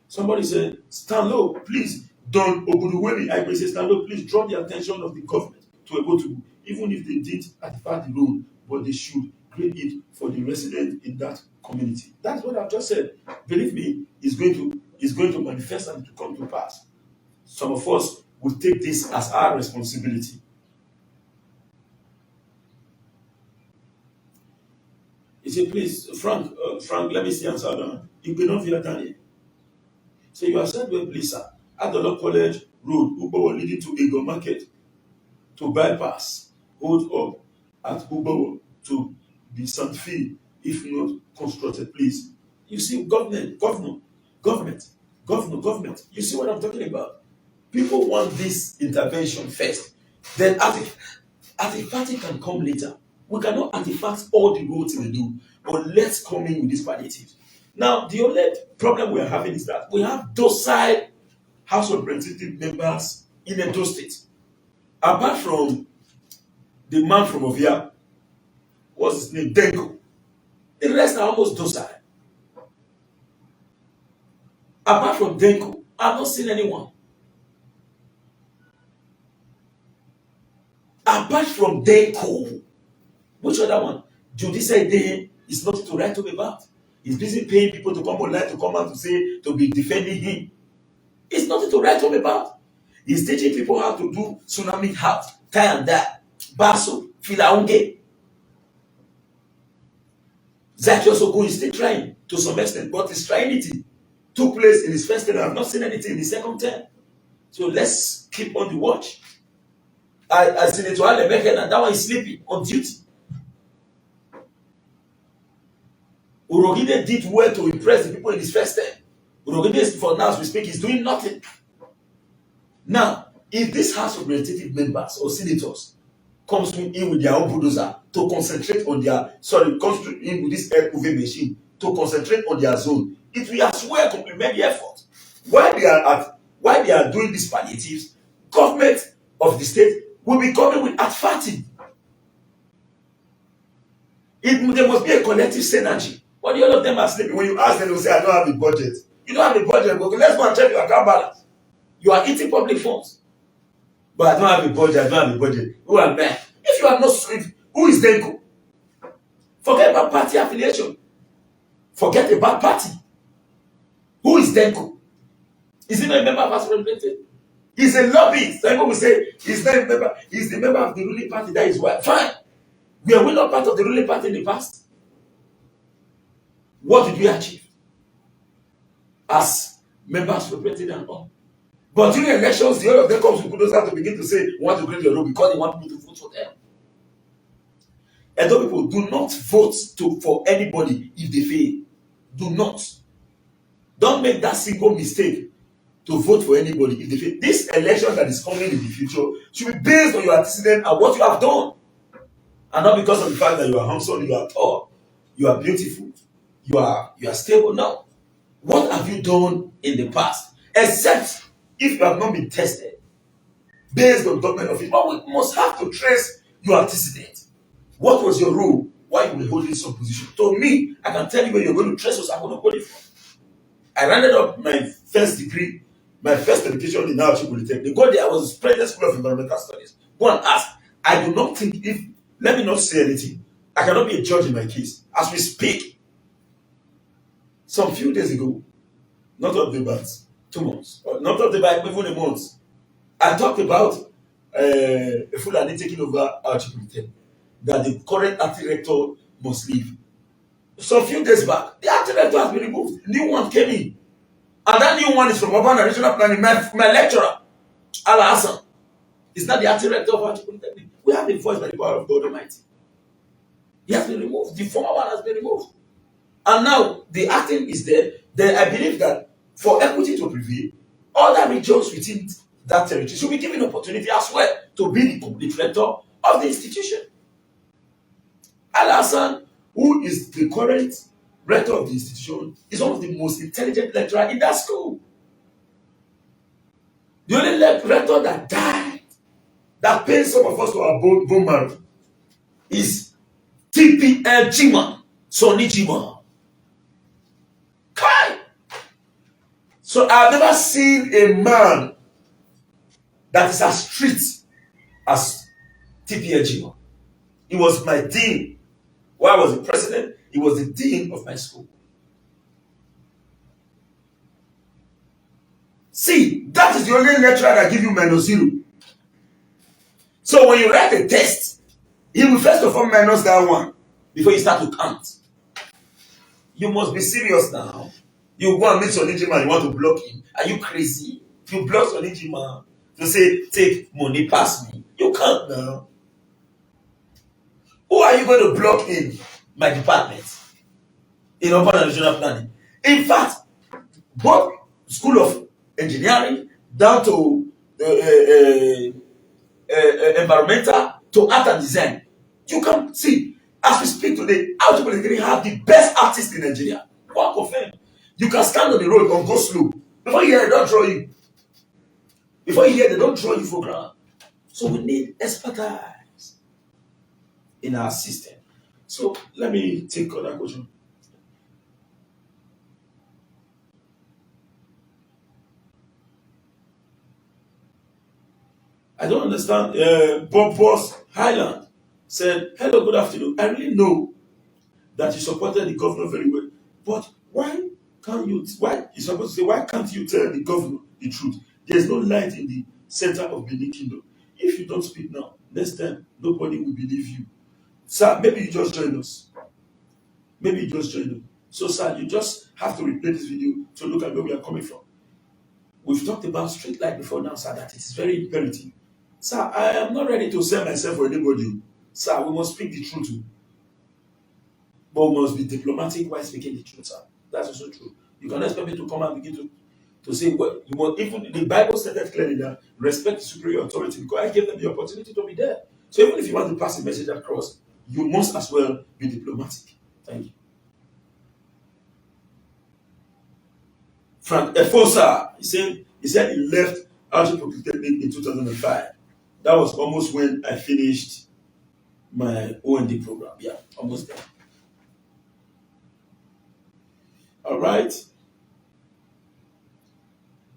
B: Somebody said, stand low, please. Don Oguduwemi, I may say, stand low, please draw the attention of the government to Ebotu, even if they did advert the road, but they should grade it for the resident in that community. That's what I've just said. Believe me, it's going to manifest and to come to pass. Some of us will take this as our responsibility. He said, please, Frank, let me see answer now. You cannot feel Daniel. So you are said well, please, sir. Adolo College Road, Ubowo leading to Ego Market, to bypass, hold up at Ubowo to the St. Field, if not constructed, please. You see, government. You see what I'm talking about? People want this intervention first. Then artifact can come later. We cannot artifact all the roads in the do, but let's come in with this palliative. Now, the only problem we are having is that we have docile House of Representative members in Edo State. Apart from the man from Ovia, what's his name? Denko. The rest are almost docile. Apart from Denko, I've not seen anyone. Apart from Denko, which other one? Judicial Day is nothing to write home about. He's busy paying people to come online to come out to say, to be defending him. It's nothing to write home about. He's teaching people how to do tsunami hat, tie and die, basso, filaunge. Zacchaeus Ogun is still trying to some extent, but his trying took place in his first term. I have not seen anything in the second term. So let's keep on the watch. I seen it to Alemeke, and that one is sleeping on duty. Urogide did well to impress the people in his first term. Urogide, for now as we speak, is doing nothing. Now, if this House of Representative members or senators comes in with their own bulldozer to concentrate on comes in with this air moving machine to concentrate on their zone, it will as well complement the effort. While they are doing these palliatives, government of the state will be coming with at-farting. There must be a collective synergy. But all of them are sleeping. When you ask them, they will say, I don't have a budget. You don't have a budget. Okay, let's go and check your account balance. You are eating public funds. But I don't have a budget. Who am I? If you are not sweet, who is Denko? Forget about party affiliation. Forget about party. Who is Denko? Is he not a member of House of Representatives? He's a lobbyist. Some people will say he's not a member. He's the member of the ruling party. That is why. Fine. We are not part of the ruling party in the past. What did we achieve as members of Representatives and all? But during elections, the whole of them comes to Kudosa to begin to say, we want to create your role because they want people to vote for them. Edo people do not vote for anybody if they fail. Do not. Don't make that single mistake to vote for anybody if they fail. This election that is coming in the future should be based on your antecedent and what you have done. And not because of the fact that you are handsome, you are tall, you are beautiful, you are stable. No. What have you done in the past? Except if you have not been tested based on government office. But we must have to trace your antecedent. What was your role while you were holding some position? To me, I can tell you where you're going to trace us. I'm going to hold it from. I rounded up my first degree, my first education in Naochi Polytechnic. Go there, I was President School of Environmental Studies. Go and ask. I do not think if, let me not say anything. I cannot be a judge in my case. As we speak, some few days ago, not of the about 2 months, or not of the about even a month, I talked about a Fulani taking over Naochi Polytechnic, that the current art director must leave. Some few days back, the art director has been removed. New one came in. And that new one is from urban and regional planning. My lecturer, Ala Hassan, is not the art director of Naochi Polytechnic. We have the voice by the power of God Almighty. He has been removed. The former one has been removed. And now the acting is there. Then I believe that for equity to prevail, other regions within that territory should be given opportunity as well to be the director of the institution. Al Hassan, who is the current rector of the institution, is one of the most intelligent lecturers in that school. The only rector that died, that pains some of us to our bone marrow, is TPL Jima, Sonny Jima. Kai! So I've never seen a man that is as strict as TPL Jima. He was my dean. While I was the president, he was the dean of my school. See, that is the only lecturer that give you -0. So when you write a test, he will first of all minus that one before you start to count. You must be serious now. You go and meet Sonijima, you want to block him. Are you crazy? You block Sonijima to say, take money, pass me. You can't now. Who are you going to block in my department? In urban and regional planning. In fact, both School of Engineering down to environmental to art and design. You can see, as we speak today, Naochi Polytechnic have the best artists in Nigeria. One confirm. You can stand on the road and go slow. Before you hear, they don't draw you. Before you hear, they don't draw you for ground. So we need expertise in our system. So let me take another question. I don't understand. Bob Boss Highland said, hello, good afternoon. I really know that you supported the governor very well. But why can't you, why you're supposed to say, why can't you tell the governor the truth? There's no light in the center of Benin Kingdom. If you don't speak now, next time, nobody will believe you. Sir, maybe you just join us. Maybe you just join us. So, sir, you just have to replay this video to look at where we are coming from. We've talked about straight light before now, sir, that it is very imperative. Sir, I am not ready to sell myself for anybody. Sir, we must speak the truth. But we must be diplomatic while speaking the truth, sir. That's also true. You can expect me to come and begin to say, well, you must, even the Bible stated clearly that respect the superior authority because I gave them the opportunity to be there. So even if you want to pass a message across, you must as well be diplomatic. Thank you. Frank Efosa, he said he left Naochi Polytechnic in 2005. That was almost when I finished my OND program. Yeah, almost there. All right.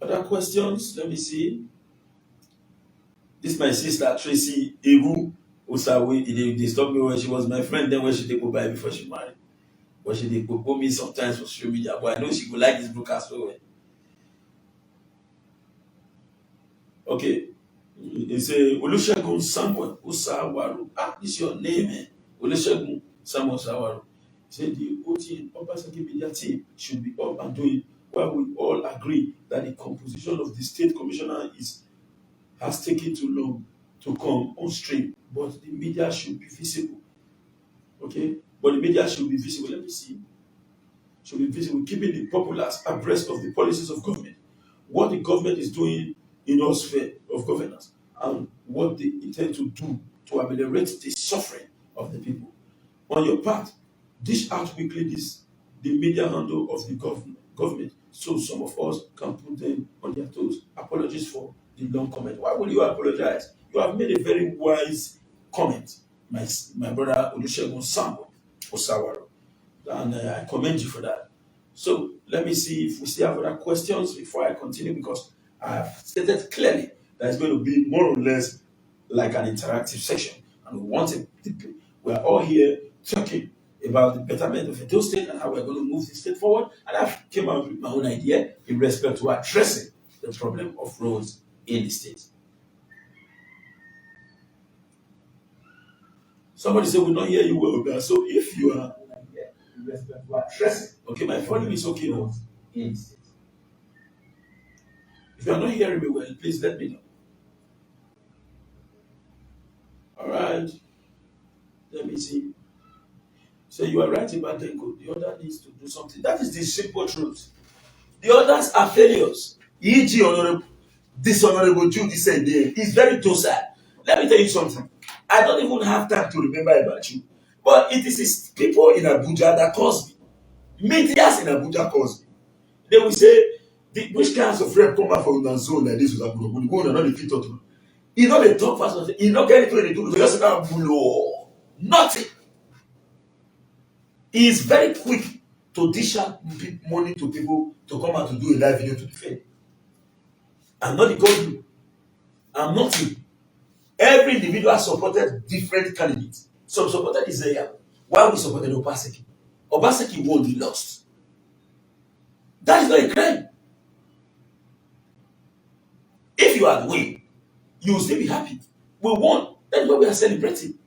B: Other questions? Let me see. This is my sister Tracy Ewu Osawe. They stopped me when she was my friend. Then when she did go by before she married, when she did go me sometimes for social media. But I know she would like this broadcast so well. Okay. They say Olusegun Samuel Osawaru. Ah, this is your name, eh? Olusegun Samuel Osawaru. He said the OT Obaseki media team should be up and doing while we all agree that the composition of the state commissioner has taken too long to come on stream, but the media should be visible. Okay? But the media should be visible. Let me see. Should be visible, keeping the populace abreast of the policies of government, what the government is doing in all sphere of governance, and what they intend to do to ameliorate the suffering of the people. On your part, dish out quickly this the media handle of the government so some of us can put them on their toes. Apologies for the long comment. Why would you apologize? You have made a very wise comment, my brother Olusegun Sambo Osawaro, and I commend you for that. So let me see if we still have other questions before I continue because I have stated clearly that it's going to be more or less like an interactive session, and we want it. We are all here talking about the betterment of Edo State and how we're going to move the state forward. And I've came out with my own idea in respect to addressing the problem of roads in the state. Somebody said, "We not hear you well, guys." So if you are in respect to addressing, okay, my volume is okay now. In the state. If you are not hearing me well, please let me know. All right. Let me see. So you are right about Denko. The other needs to do something. That is the simple truth. The others are failures. E.g., Honorable, Dishonorable Jude said there is very docile. Let me tell you something. I don't even have time to remember about you. But it is his people in Abuja that caused me. Medias in Abuja caused me. They will say, which kinds of rep come out from the zone like this with Abuja? You go on and not fit to. You know they talk fast. You not get anything they do. They just say, blow. Nothing. He is very quick to dish out money to people to come out to do a live video to defend. I'm not the government. I'm not you. Every individual supported different candidates. Some supported Isaiah. While we supported Obaseki. Obaseki won, we lost. That is not a crime. If you are the win, you will still be happy. We won. That's what we are celebrating.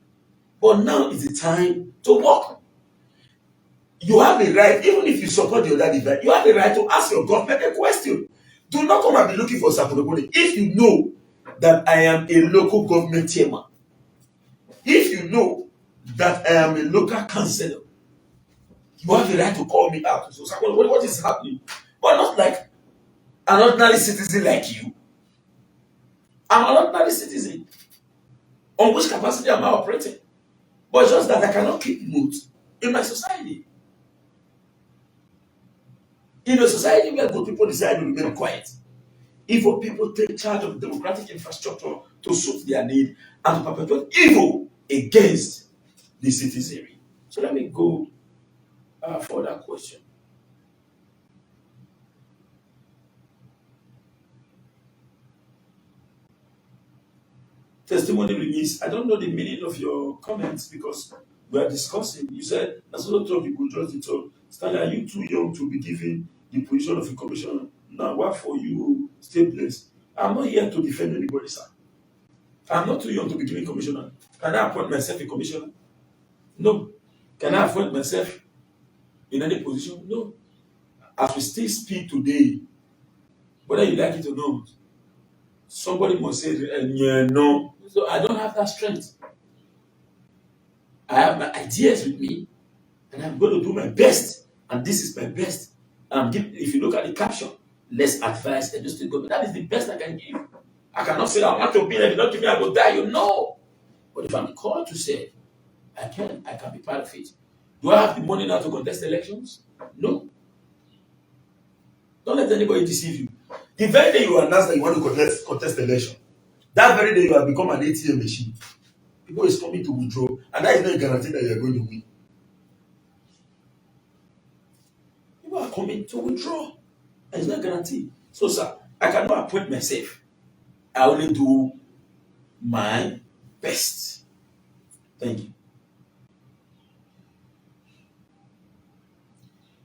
B: But now is the time to work. You have a right, even if you support the other divide, you have a right to ask your government a question. Do not come and be looking for Sapodobole. If you know that I am a local government chairman, if you know that I am a local councillor, you have the right to call me out. So, what is happening? But not like an ordinary citizen like you. I'm an ordinary citizen. On which capacity am I operating? But just that I cannot keep mood in my society. In a society where good people decide to remain quiet, evil people take charge of democratic infrastructure to suit their need and to perpetuate evil against the citizenry. So let me go for that question. Testimony release. I don't know the meaning of your comments because we are discussing. You said, as a talk, you could just talk. Stanley, are you too young to be given the position of a commissioner? Now, what for you stay blessed? I'm not here to defend anybody, sir. I'm not too young to be given commissioner. Can I appoint myself a commissioner? No. Can I appoint myself in any position? No. As we still speak today, whether you like it or not, somebody must say, yeah, no. So I don't have that strength. I have my ideas with me, and I'm going to do my best. And this is my best. If you look at the caption, let's advise the district government. That is the best I can give. I cannot say I want to be there. If you not give me, I will die. You know. But if I'm called to say, I can be part of it. Do I have the money now to contest elections? No. Don't let anybody deceive you. The very day you announce that you want to contest election, that very day you have become an ATM machine. People is coming to withdraw, and that is not a guarantee that you are going to win. People are coming to withdraw, and it's not a guarantee. So, sir, I cannot appoint myself. I only do my best. Thank you.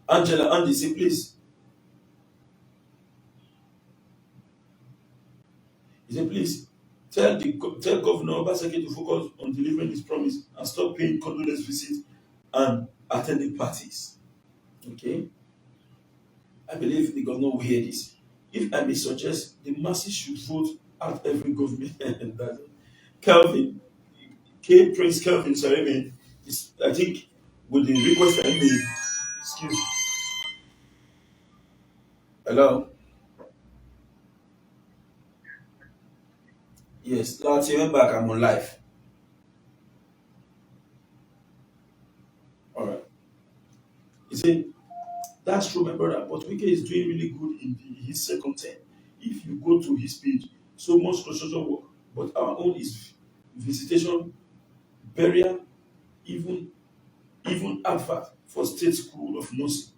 B: Angela, Andy, say please. He said, please tell Governor Obaseki to focus on delivering his promise and stop paying condolence visits and attending parties. Okay? I believe the governor will hear this. If I may suggest, the masses should vote out every government. Kelvin, Prince Kelvin Saremi, I think, with the request I made, excuse me. Hello? Yes, now till back, I'm on live. say, that's true, my brother, but Wike is doing really good in his second term. If you go to his page, so much construction work, but our own is visitation, burial, even advert for State School of Nursing.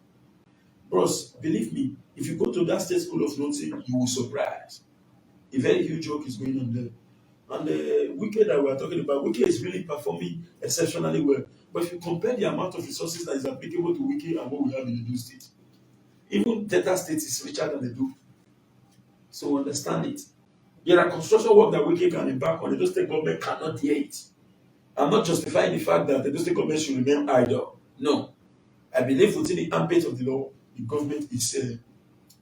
B: Bros, believe me, if you go to that State School of Nursing, you will surprise. A very huge work is going on there. And the Wike that we are talking about, Wike is really performing exceptionally well. But if you compare the amount of resources that is applicable to Wike and what we have in the Edo State, even Delta State is richer than the Edo. So understand it. There are construction work that Wike can embark on. The Edo State government cannot hear it. I'm not justifying the fact that the Edo State government should remain idle. No. I believe within the ambit of the law, the government is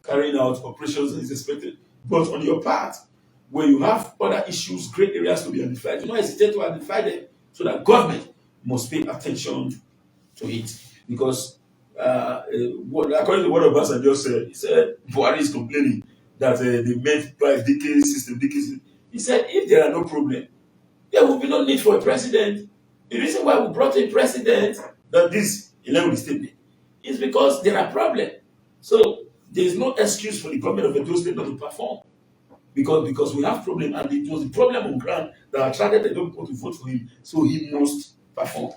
B: carrying out operations and is expected. But on your part, when you have other issues, great areas to be identified, do not hesitate to identify them so that government must pay attention to it. Because according to what Obasanjo just said, he said Buhari is complaining that the met price decay system decay. He said if there are no problem, there will be no need for a president. The reason why we brought a president that this 11 statement is because there are problems. So there is no excuse for the government of Edo State not to perform because we have problem and it was the problem on ground that attracted the people to vote for him. So he must perform.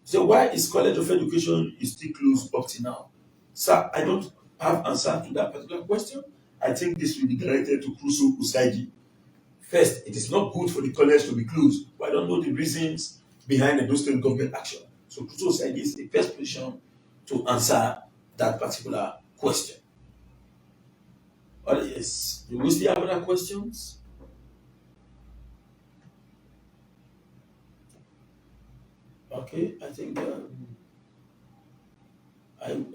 B: So why is College of Education is still closed up to now? Sir, I don't have answer to that particular question. I think this will be directed to Crusoe Usaigi. First, it is not good for the college to be closed, but I don't know the reasons behind the state government action. So Crusoe Usaigi is the best position to answer that particular question. Oh, yes. Do we still have other questions? Okay, I think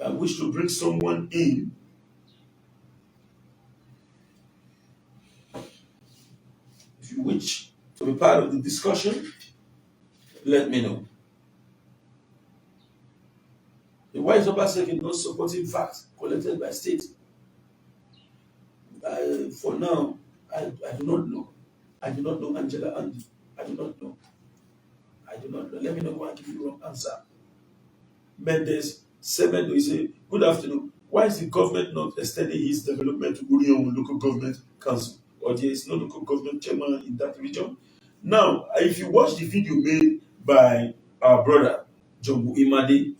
B: I wish to bring someone in. If you wish to be part of the discussion, let me know. Why is Obaseki not supporting facts collected by state? For now, I do not know. I do not know Angela Andy. I do not know. I do not know. Let me know who I give you the wrong answer. Mendes Semedo is a good afternoon. Why is the government not extending its development to Urion local government council? Or there is no local government chairman in that region? Now, if you watch the video made by our brother, Jumbo Imade,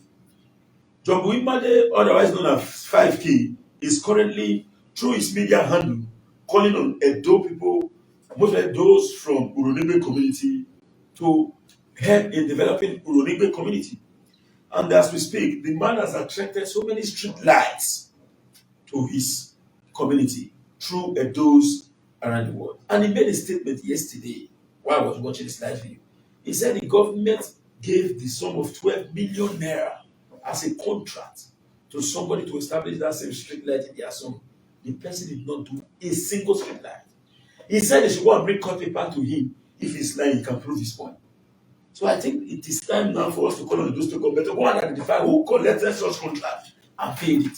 B: otherwise known as 5K, is currently through his media handle calling on Edo people, mostly those from Uronibe community, to help in developing Uronibe community. And as we speak, the man has attracted so many street lights to his community through Edos around the world. And he made a statement yesterday while I was watching this live video. He said the government gave the sum of 12 million naira as a contract to somebody to establish that same street light in their zone. The person did not do a single street light. He said they should go and bring court paper to him. If he's lying, he can prove his point. So I think it is time now for us to call on the Edo State government to go and identify who collected such contract and paid it.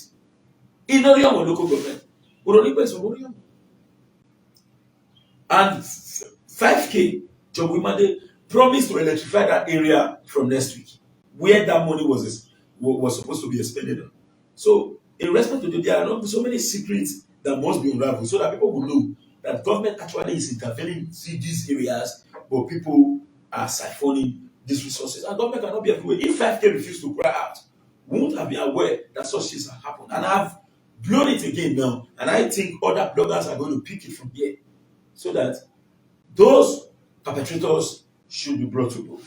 B: In Orion local government, Uronibe is from Orion. And 5K, John Wimade promised to electrify that area from next week, where that money was supposed to be expended on. So, in respect to there are not so many secrets that must be unraveled so that people will know that government actually is intervening in these areas, but people are siphoning these resources. And government cannot be everywhere. If 5K refused to cry out, we won't have been aware that such things have happened. And I've blown it again now, and I think other bloggers are going to pick it from here so that those perpetrators should be brought to book.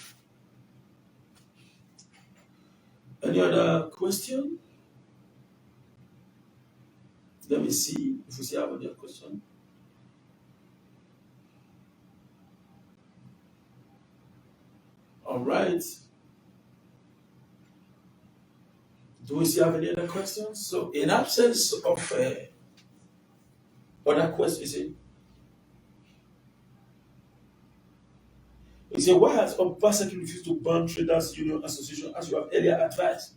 B: Any other question? Let me see if we still have any question. All right. Do we still have any other questions? So, in absence of other questions, you say, why has Obaseki refused to ban Traders Union Association as you have earlier advised?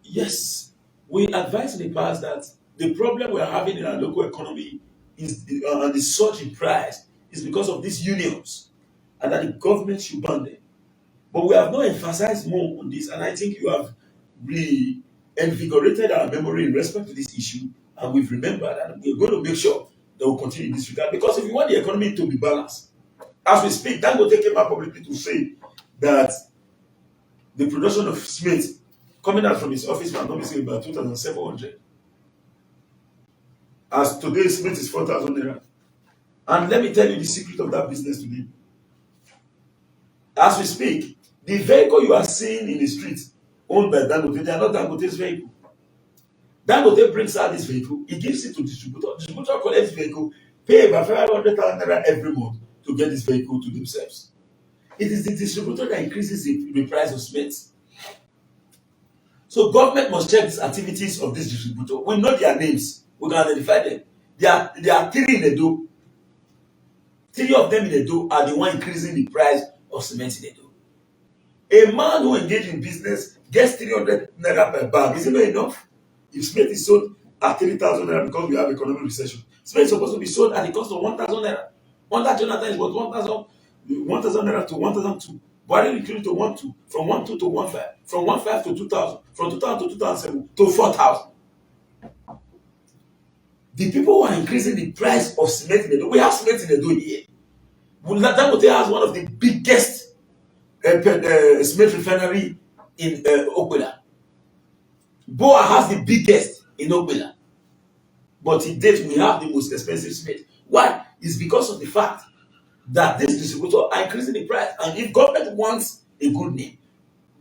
B: Yes, we advised in the past that the problem we are having in our local economy is and the surge in price is because of these unions, and that the government should ban them. But we have not emphasized more on this, and I think you have reinvigorated our memory in respect to this issue, and we've remembered, and we're going to make sure that we'll continue in this regard. Because if you want the economy to be balanced, as we speak, Dangote came out publicly to say that the production of cement coming out from his office might not be about 2,700. As today, cement is 4,000 naira. And let me tell you the secret of that business today. As we speak, the vehicle you are seeing in the street owned by Dangote, they are not Dangote's vehicle. Dangote brings out this vehicle, he gives it to distributor. Distributor collects vehicle, pay about 500,000 naira every month to get this vehicle to themselves. It is the distributor that increases the price of cement. So government must check these activities of this distributor. We know their names. We can identify them. There are three in Edo. Three of them in Edo are the one increasing the price of cement in Edo. A man who engaged in business gets 300 naira per bag. Is it not enough? If cement is sold at 3,000 naira because we have economic recession, cement is supposed to be sold at the cost of 1,000 naira. Under Jonathan is what 1,000 naira to 1,002. Buhari increased to 1,2, from 1,2 to 1,5, from 1,5 to 2,000, from 2,000 to 2,007 to 4,000. The people who are increasing the price of cement in Edo, we have cement in Edo here. Dangote has one of the biggest cement refinery in Okwela. Boa has the biggest in Okwela. But to date, we have the most expensive cement. Why? It's because of the fact that these distributors are increasing the price. And if government wants a good name,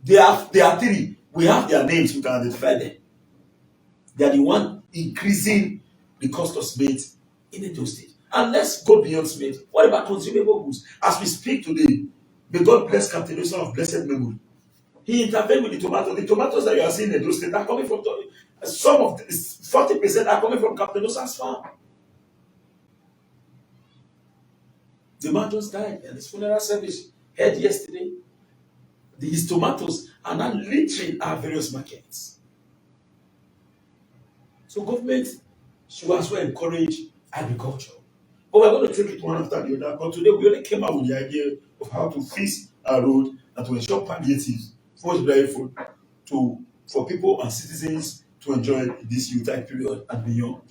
B: they are three. We have their names, we can identify them. They are the one increasing the cost of cement in Edo State. And let's go beyond cement. What about consumable goods? As we speak today, may God bless Captain Wilson of blessed memory. He intervened with the tomatoes. The tomatoes that you are seeing in Edo State are coming from some of 40% are coming from Captain Wilson's farm. The man just died, and his funeral service held yesterday. His tomatoes are now littering our various markets. So government should as well encourage agriculture. But we're going to take it one after the other. But today we only came out with the idea of how to fix our road and to ensure palliatives, forced dry food, for people and citizens to enjoy this Utah period and beyond.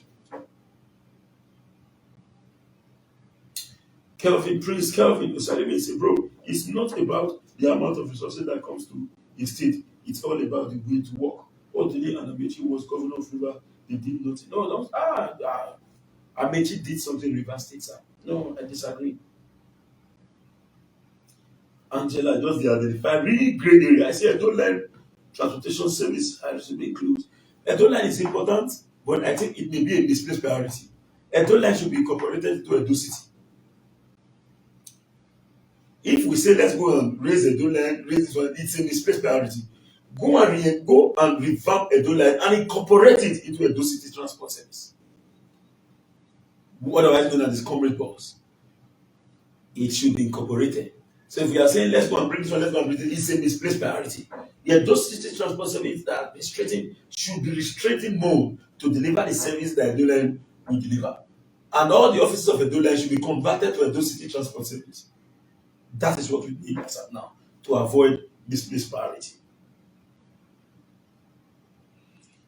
B: Kelvin Osalemi say, bro, it's not about the amount of resources that comes to a state. It's all about the will to work. Odile and Amechi was governor of River. They did nothing. No, Amechi did something in River State, sir. No, I disagree. Angela just the identify really great area. I say I don't like transportation service has to be included. Edo line is important, but I think it may be a misplaced priority. Edo line should be incorporated into Edo City. If we say let's go and raise Edo line, raise this one, it's a misplaced priority. Go and revamp Edo line and incorporate it into Edo City transport service. Otherwise known as the comrade bus. It should be incorporated. So if we are saying let's go and bring this one, let's go and bring it, it's a misplaced priority. Yet those city transport service that administrating should be restricting more to deliver the service that Edo line will deliver. And all the offices of Edo line should be converted to Edo City transport service. That is what we need as of now to avoid misplaced priority.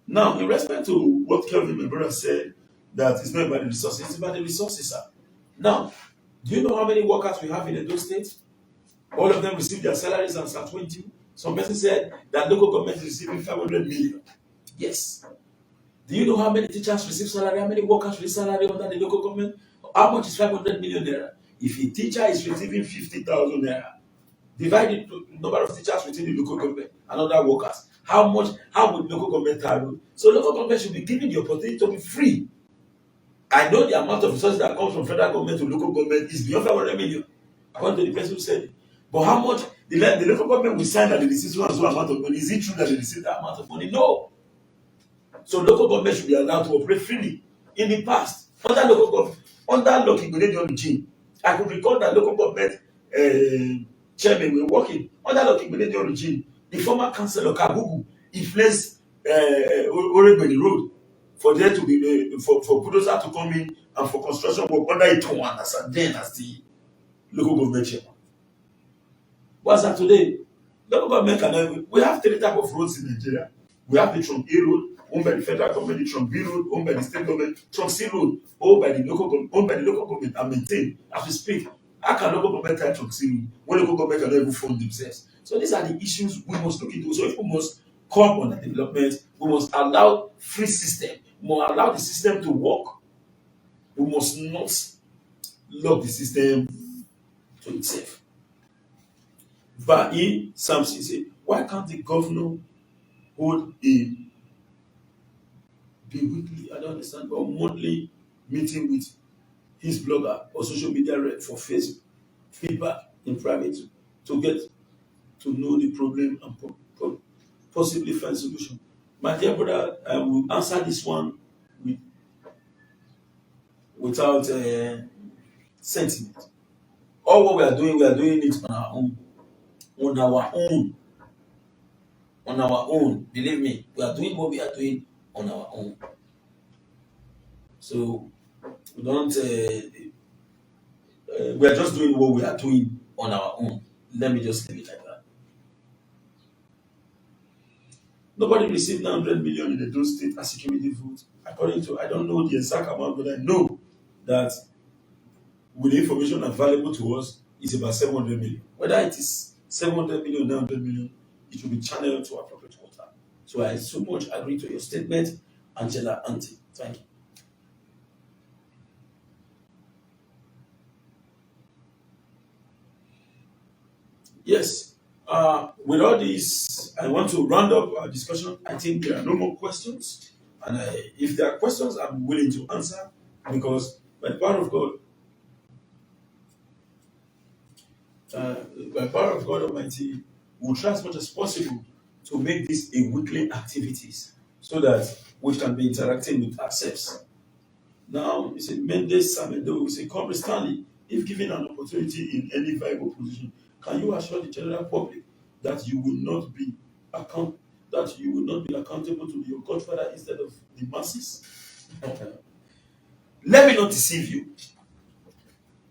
B: Now, in respect to what Kelvin, my brother, said, that it's not about the resources, it's about the resources, sir. Now, do you know how many workers we have in Edo State? All of them receive their salaries and start 20. Some person said that local government is receiving 500 million. Yes. Do you know how many teachers receive salary? How many workers receive salary under the local government? How much is 500 million naira? If a teacher is receiving 50,000 naira, divide the number of teachers within the local government and other workers. How would local government handle? So local government should be given the opportunity to be free. I know the amount of resources that comes from federal government to local government is beyond 500 million, according to the person who said it. But how much the local government will sign that they receive so and so amount of money? Is it true that they receive that amount of money? No. So local government should be allowed to operate freely. In the past, under Lucky Gbenedion regime, I could recall that local government chairman were working under Lucky Gbenedion regime. The former councillor Kabugu influenced Oregbeni Road for there to be for bulldozer to come in and for construction work under Itowan as the local government chairman. What's that today? Local government cannot. We have three types of roads in Nigeria. We have the Trunk A road, owned by the federal government, the Trunk B road, owned by the state government, Trunk C road, owned by the local government and maintained as we speak. How can local government try Trunk C road when local government cannot even fund themselves? So these are the issues we must look into. So if we must come on the development, we must allow free system, we must allow the system to work. We must not lock the system to itself. But in Samson say, why can't the governor hold a weekly, I don't understand, or monthly meeting with his blogger or social media rep for face feedback in private to get to know the problem and possibly find solution. My dear brother, I will answer this one with, without sentiment. All what we are doing it on our own. On our own. On our own. Believe me, we are doing what we are doing on our own. So we don't. We are just doing what we are doing on our own. Let me just leave it like that. Nobody received 900 million in the Edo State as security vote. According to, I don't know the exact amount, but I know that with the information available to us, it's about 700 million. Whether it is 700 million, 900 million, it will be channeled to appropriate water. So I so much agree to your statement, Angela Auntie. Thank you. Yes. With all this, I want to round up our discussion. I think there are no more questions. And if there are questions, I'm willing to answer because by the power of God, uh, by the power of God Almighty, we'll try as much as possible to make this a weekly activities so that we can be interacting with ourselves. Now, you say Mendes Samedo, you say Comrade Stanley, if given an opportunity in any viable position, can you assure the general public that you will not be account that you will not be accountable to your godfather instead of the masses? Let me not deceive you.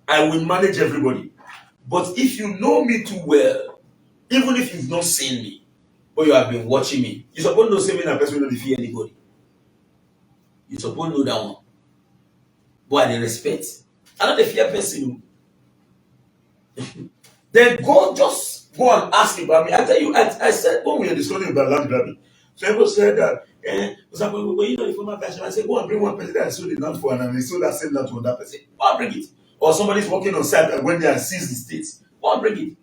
B: I will manage everybody. But if you know me too well, even if you've not seen me, but you have been watching me, you suppose know say me na person no dey fear anybody. You suppose know that one. But I dey respect. I no dey fear person. Then just go and ask about me. I tell you, I said when we were discussing about land grabbing, so people said that, well, you know, the former person, I said, go and bring one person that sold the land for and they sold that same land to another person. Go and bring it. Or somebody's working on site and when they are seized the states, go and bring it.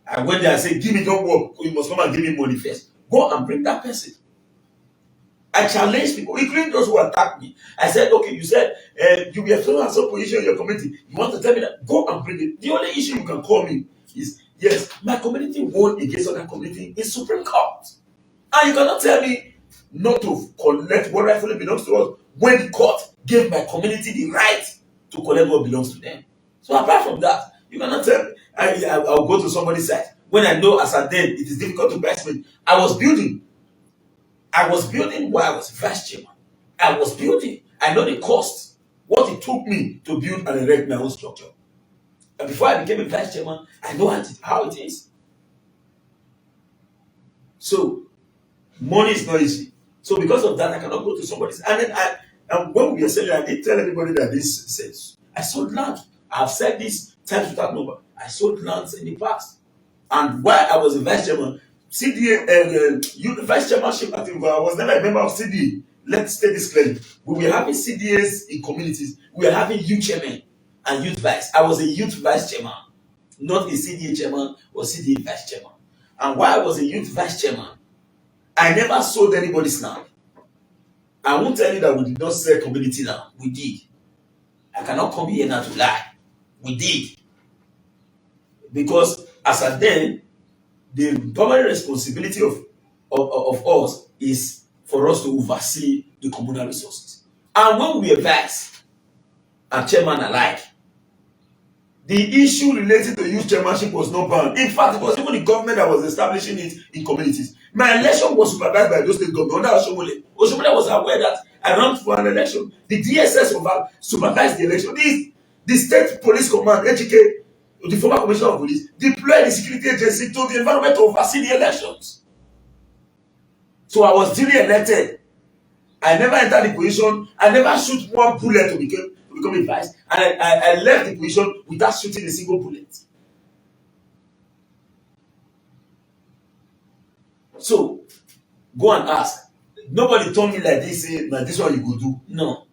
B: And when they are saying, give me, don't work, you must come and give me money first. Go and bring that person. I challenge people, including those who attack me. I said, okay, you said you be a fellow and some position in your community. You want to tell me that? Go and bring it. The only issue you can call me is, yes, my community won against other community in Supreme Court. And you cannot tell me not to collect what rightfully belongs to us when the court gave my community the right to collect what belongs to them. So apart from that, you cannot tell me I'll go to somebody's site when I know as at then it is difficult to buy cement. I was building while I was vice chairman. I was building. I know the cost, what it took me to build and erect my own structure. And before I became a vice chairman, I know how it is. So, money is not easy. So, because of that, I cannot go to somebody's. And then and when we were selling, I did tell everybody that this says, I sold land. I've said this times without number. I sold lands in the past. And while I was a vice chairman, CDA, vice chairmanship, I think I was never a member of CDA. Let's state this clearly. We were having CDAs in communities. We were having youth chairman and youth vice. I was a youth vice chairman, not a CDA chairman or CDA vice chairman. And while I was a youth vice chairman, I never sold anybody's land. I won't tell you that we did not sell community land. We did. I cannot come here now to lie. We did. Because as at then, the primary responsibility of us is for us to oversee the communal resources. And when we were vice and chairman alike, the issue related to youth chairmanship was not banned. In fact, it was even the government that was establishing it in communities. My election was supervised by those state government under Oshomole. Oshomole was aware that I ran for an election. The DSS supervised the election. The state police command, HK, the former commissioner of police, deployed the security agency to the environment to oversee the elections. So I was duly elected. I never entered the position. I never shoot one bullet to become a vice. And I left the position without shooting a single bullet. So go and ask. Nobody told me like this, say, now this one you go do. No.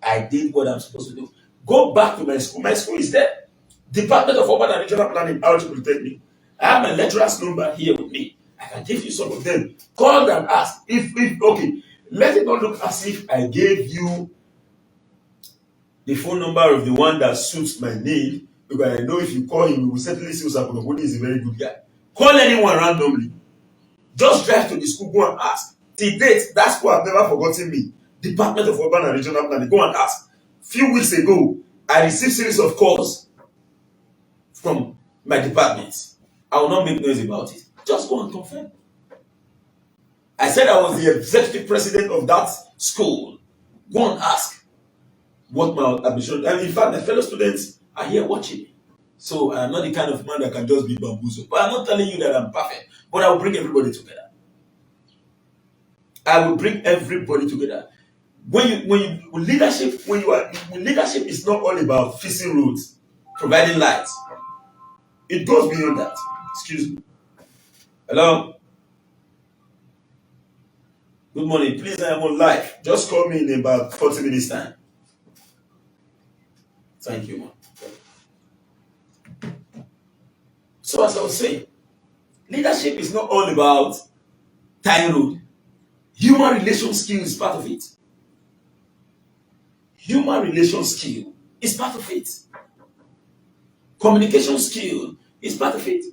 B: I did what I'm supposed to do. Go back to my school. My school is there. Department of Urban and Regional Planning, Out Polytechnic. I have my lecturer's number here with me. I can give you some of them. Call and ask. If okay, let it not look as if I gave you the phone number of the one that suits my need, because I know if you call him, you will certainly see Usakunokuni is a very good guy. Call anyone randomly. Just drive to the school, go and ask. Till date, that school have never forgotten me. Department of Urban and Regional Planning, go and ask. Few weeks ago, I received series of calls from my department. I will not make noise about it. Just go and confirm. I said I was the executive president of that school. Go and ask what my admission. And in fact, my fellow students are here watching me. So I'm not the kind of man that can just be bamboozled. But I'm not telling you that I'm perfect. But I will bring everybody together. I will bring everybody together. Leadership is not all about fixing roads, providing lights. It goes beyond that. Excuse me. Hello. Good morning. Please, I am on live. Just call me in about 40 minutes time. Thank you, man. So as I was saying, leadership is not all about tying road. Human relation skill is part of it. Human relation skill is part of it. Communication skill is part of it.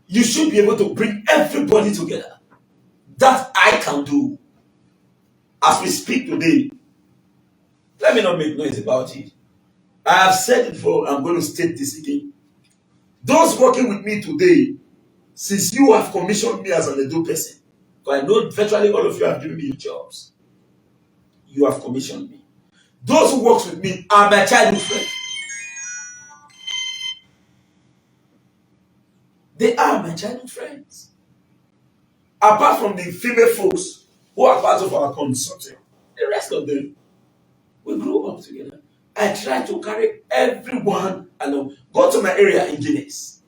B: You should be able to bring everybody together. That I can do. As we speak today, let me not make noise about it. I have said it before, I'm going to state this again. Those working with me today, since you have commissioned me as an Edo person, because I know virtually all of you have given me jobs, you have commissioned me. Those who work with me are my childhood friends. They are my childhood friends. Apart from the female folks who are part of our consortium, the rest of them, we grew up together. I try to carry everyone along. Go to my area in Guinness.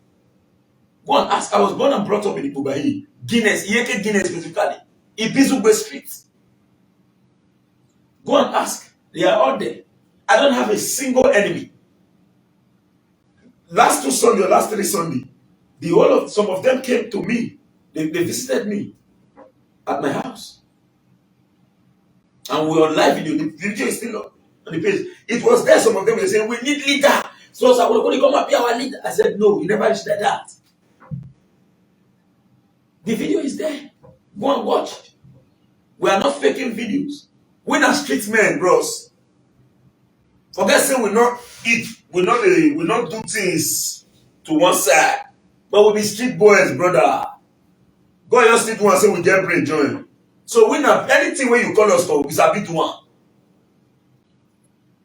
B: Go and ask. I was born and brought up in Ibubayi. Guinness, Iyeke Guinness specifically. Ibizugbe Street. Go and ask. They are all there. I don't have a single enemy. Last 2 Sundays, last 3 Sundays, some of them came to me. They visited me at my house. And we were on live video. The video is still on the page. It was there, some of them were saying, we need leader. So I was going to come up here, our leader. I said, no, you never reached like that. The video is there. Go and watch it. We are not faking videos. We're not street men, bros. Forget saying we not eat, we not do things to one side. But we be street boys, brother. Go and just sit one and say we get brain join. So we not anything where you call us for, we a bit one.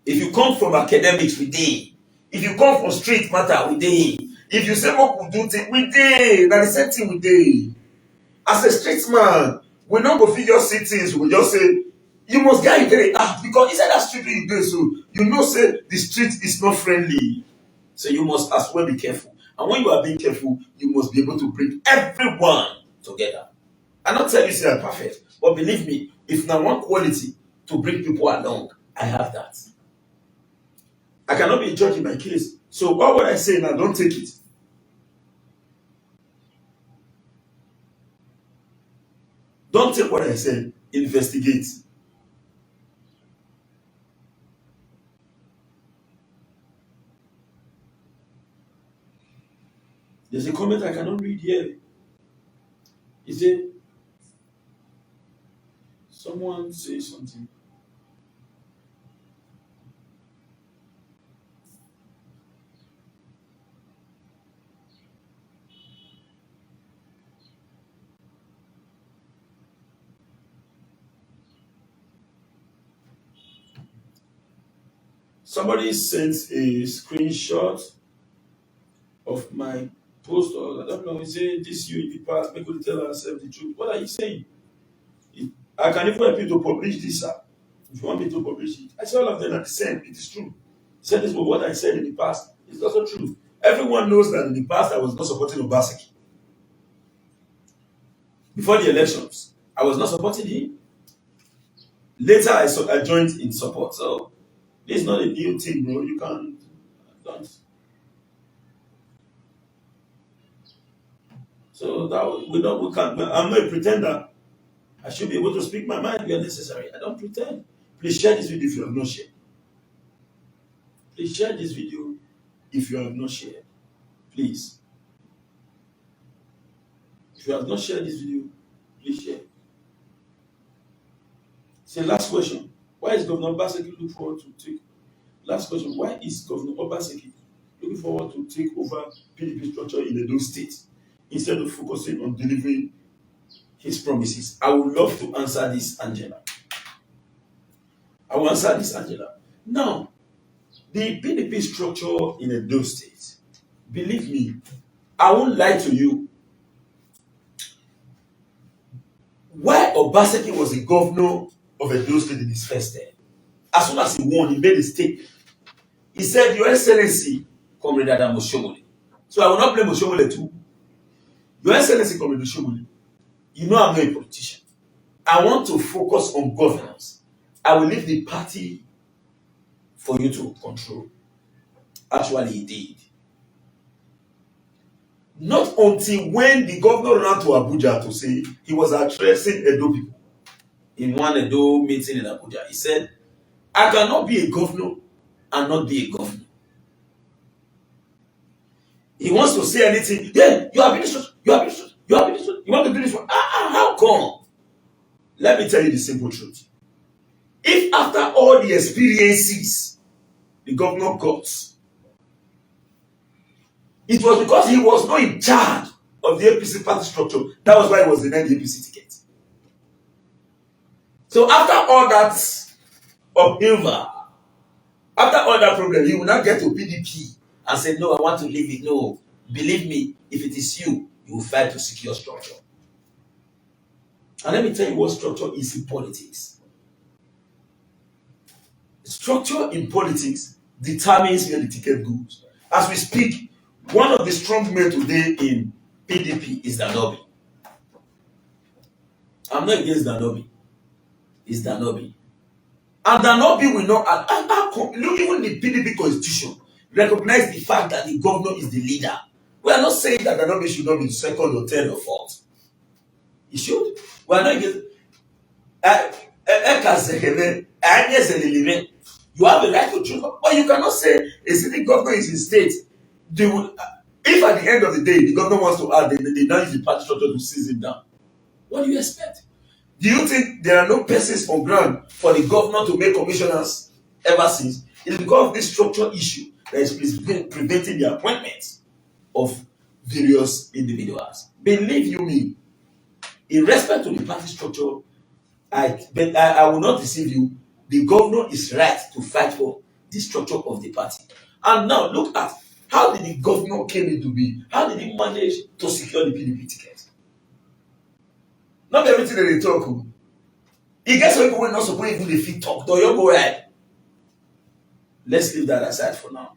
B: If you come from academics, we dey. If you come from street matter, we dey. If you say what we do things, we dey. Now the same thing we dey. As a street man, we not go figure see things, we just say, you must get it because inside that street you dey, so you know say the street is not friendly. So you must as well be careful. And when you are being careful, you must be able to bring everyone together. I'm not telling you say I'm perfect, but believe me, if now one quality to bring people along, I have that. I cannot be judging my case. So what would I say now? Don't take it. Don't take what I said. Investigate. There's a comment I cannot read here. Is it? Someone say something. Somebody sent a screenshot of my post, or I don't know, say this you in the past, make we tell ourselves the truth. What are you saying? I can even help you to publish this, sir. If you want me to publish it. I say all of them are the same. It is true. He said this was what I said in the past. It's also true. Everyone knows that in the past I was not supporting Obaseki. Before the elections, I was not supporting him. Later, I joined in support. So this is not a new thing, bro. You can't don't. So that we can't. I'm not a pretender. I should be able to speak my mind where necessary. I don't pretend. Please share this video if you have not shared. Please share this video if you have not shared. Please. If you have not shared this video, please share. Say last question. Why is Governor Obaseki looking forward to take? Last question. Why is Governor Obaseki looking forward to take over PDP structure in Edo State instead of focusing on delivering his promises? I would love to answer this, Angela. I will answer this, Angela. Now, the PDP structure in Edo State, believe me, I won't lie to you. Why Obaseki was the governor of Edo State in his first term, as soon as he won, he made a statement. He said, Your Excellency, Comrade Adam Oshomole. So I will not blame Oshomole too. Your Excellency, Comrade Oshomole, you know I'm not a politician. I want to focus on governance. I will leave the party for you to control. Actually, he did. Not until when the governor ran to Abuja to say he was addressing Edo people in one Edo meeting in Abuja. He said, I cannot be a governor and not be a governor. He wants to say anything. Yeah, you have been instructed. You have been instructed. You have been instructed. You want to do this one? How come? Let me tell you the simple truth. If after all the experiences the governor got, it was because he was not in charge of the APC party structure. That was why he was denied the APC ticket. So after all that upheaval, after all that problem, he will not get to PDP and say, no, I want to leave it. No, believe me, if it is you, you will fight to secure structure. And let me tell you what structure is in politics. Structure in politics determines where the ticket goes. As we speak, one of the strong men today in PDP is Danobi. I'm not against Danobi. It's Danobi. And Danobi will not, look, even the PDP constitution recognize the fact that the governor is the leader. We are not saying that Danobi should not be second or third or fourth. He should. We are not against. You have a right to choose, but you cannot say a city governor is in state. They would, if at the end of the day the governor wants to add, they now use the party structure to seize him down. What do you expect? Do you think there are no persons on ground for the governor to make commissioners ever since? It's because of this structural issue that is preventing the appointments of various individuals. Believe you me, in respect to the party structure, I will not deceive you. The governor is right to fight for the structure of the party. And now look at how did the governor came into being? How did he manage to secure the PDP ticket? Not everything that they talk. He gets some people who are not supposed to even the fit talk. Do you go right? Let's leave that aside for now.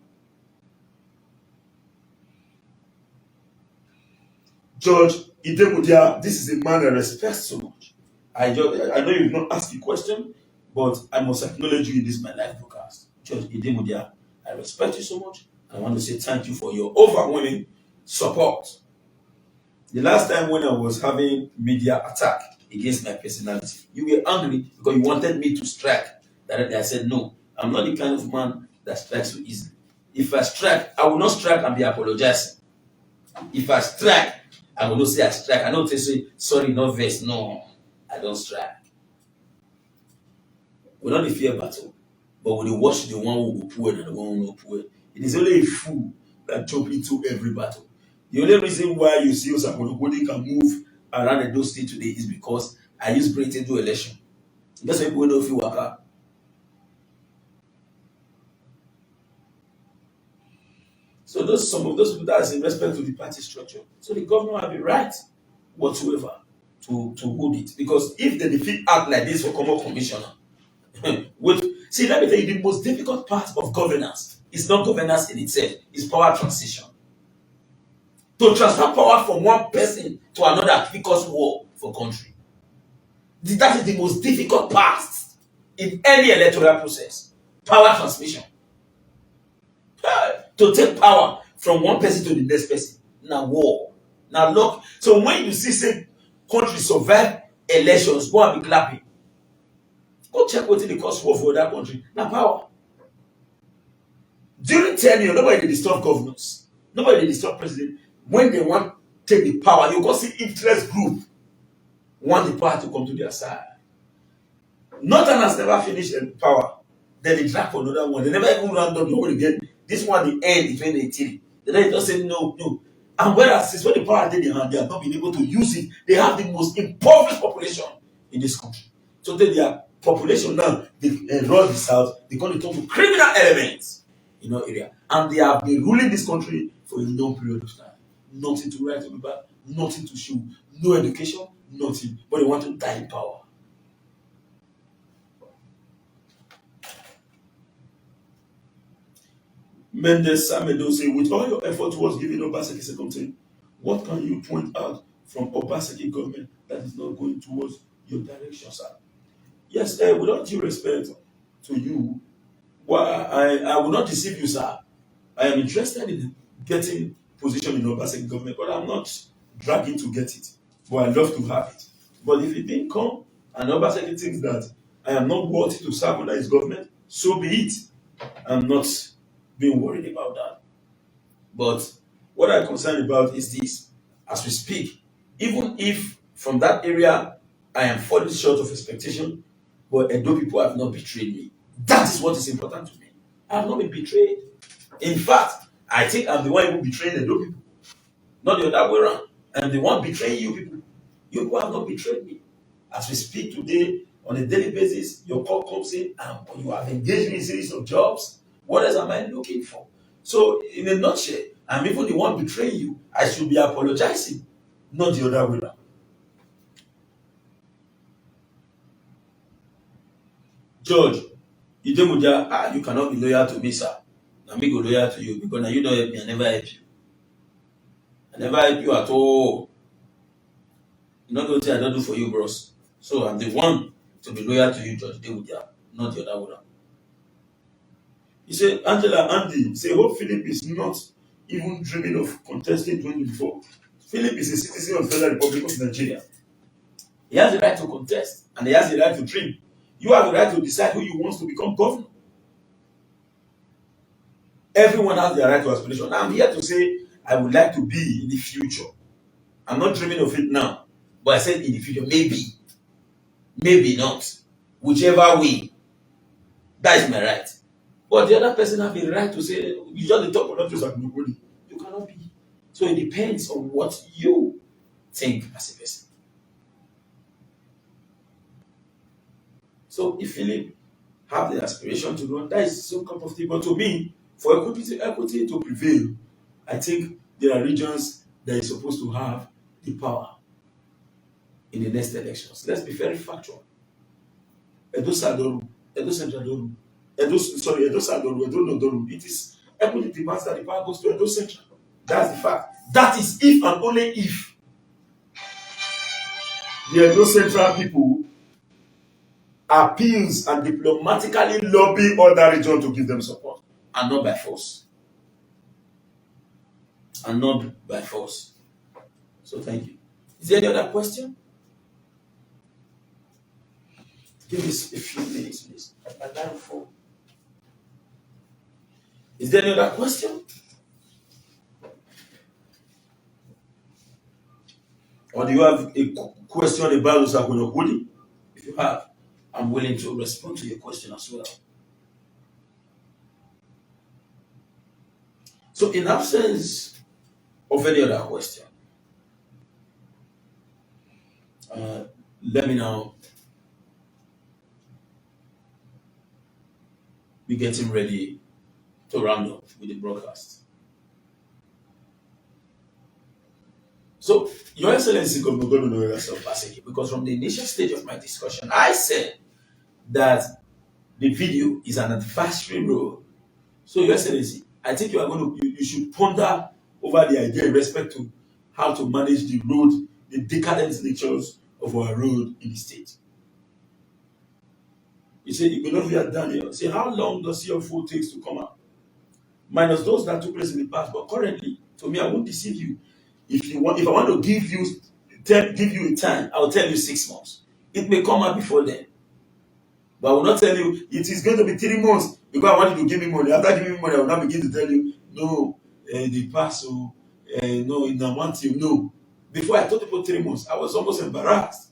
B: George Idemudia, this is a man I respect so much. I know you've not asked the question, but I must acknowledge you in this my live broadcast. George Idemudia, I respect you so much. I want to say thank you for your overwhelming support. The last time when I was having media attack against my personality, you were angry because you wanted me to strike. Directly, I said, no, I'm not the kind of man that strikes so easily. If I strike, I will not strike and be apologizing. If I strike, I will not say I strike. I don't say, sorry, no verse. No, I don't strike. We don't fear battle, but when you watch the one who will pull and the one who will not pull, it is only a fool that jump into every battle. The only reason why you see Osakwonokodi can move around Edo State today is because I use brain to do election. That's why people know if you work out. So those some of those people that is in respect to the party structure. So the governor have the right whatsoever to hold it. Because if they defeat act like this for common commissioner, with see, let me tell you, the most difficult part of governance is not governance in itself, it's power transition. To transfer power from one person to another because war for country. That is the most difficult part in any electoral process. Power transmission. To take power from one person to the next person. Now war. Now look. So when you see say country survive elections, go and be clapping. Go check what the cost war for that country. Now power. During tenure, nobody dey disturb governors. Nobody dey disturb president. When they want take the power, you go see interest group want the power to come to their side. Northern has never finished in power. Then they drag for another one. They never even round up the whole again. This one the end in 2018. Then they just say no, no. And whereas since when the power did in hand, they have not been able to use it. They have the most impoverished population in this country. So then their population now, they run the south, they call it to criminal elements in our area. And they have been ruling this country for a long period of time. Nothing to write about, nothing to show, no education, nothing. But they want to die in power. Mendes Samedo say, with all your effort towards giving Obaseki second term, what can you point out from Obaseki government that is not going towards your direction, sir? Yes, with all due respect to you, well, I will not deceive you, sir. I am interested in getting position in Obaseki government, but I'm not dragging to get it. But I love to have it. But if it didn't come and Obaseki thinks that I am not worthy to serve under his government, so be it. I'm not being worried about that. But what I'm concerned about is this. As we speak, even if from that area I am falling short of expectation, but Edo people have not betrayed me. That is what is important to me. I have not been betrayed. In fact, I think I'm the one who betrayed Edo people, not the other way around. I'm the one betraying you people. You people have not betrayed me. As we speak today, on a daily basis, your call comes in and you have engaged me in a series of jobs. What else am I looking for? So, in a nutshell, I'm even the one betraying you. I should be apologizing, not the other way around. George, you cannot be loyal to me, sir. Now me go loyal to you because now you don't help me. I never help you. I never help you at all. You not going to say I don't do for you, bros. So I'm the one to be loyal to you, George Demudia, not the other way around. He said, Angela, Andy, say, hope Philip is not even dreaming of contesting 2024. Philip is a citizen of the Federal Republic of Nigeria. He has the right to contest and he has the right to dream. You have the right to decide who you want to become governor. Everyone has the right to aspiration. Now, I'm here to say I would like to be in the future. I'm not dreaming of it now, but I said in the future, maybe, maybe not, whichever way. That is my right. But the other person has the right to say, you just the top of not just like nobody. You cannot be. So it depends on what you think as a person. So if Philip have the aspiration to run, that is some cup of tea. But to me, for equity to prevail, I think there are regions that is supposed to have the power in the next elections. Let's be very factual. Edo Sadoru, Edo Central Doru, Edo Sadoru, Edo Nodoru. It is equity demands that the power goes to Edo Central. That's the fact. That is if and only if the Edo Central people appeals and diplomatically lobby other regions to give them support, and not by force. And not by force. So thank you. Is there any other question? Give us a few minutes, please. Is there any other question? Or do you have a question about Osakwinokudi? If you have, I'm willing to respond to your question as well. So in absence of any other question, let me now be getting ready to round up with the broadcast. So, Your Excellency, Governor Godwin Obaseki, because from the initial stage of my discussion, I said that the video is an advisory role. So, Your Excellency, I think you should ponder over the idea in respect to how to manage the road, the decadent natures of our road in the state. You say you cannot hear Daniel. Say, how long does your food takes to come out? Minus those that took place in the past. But currently, to me, I won't deceive you. If I want to give you a time, I'll tell you 6 months. It may come out before then. But I will not tell you it is going to be 3 months because I want you to give me money. After giving me money, I will not begin to tell you, no, the past, no, in a month, you know. Before I told people 3 months, I was almost embarrassed.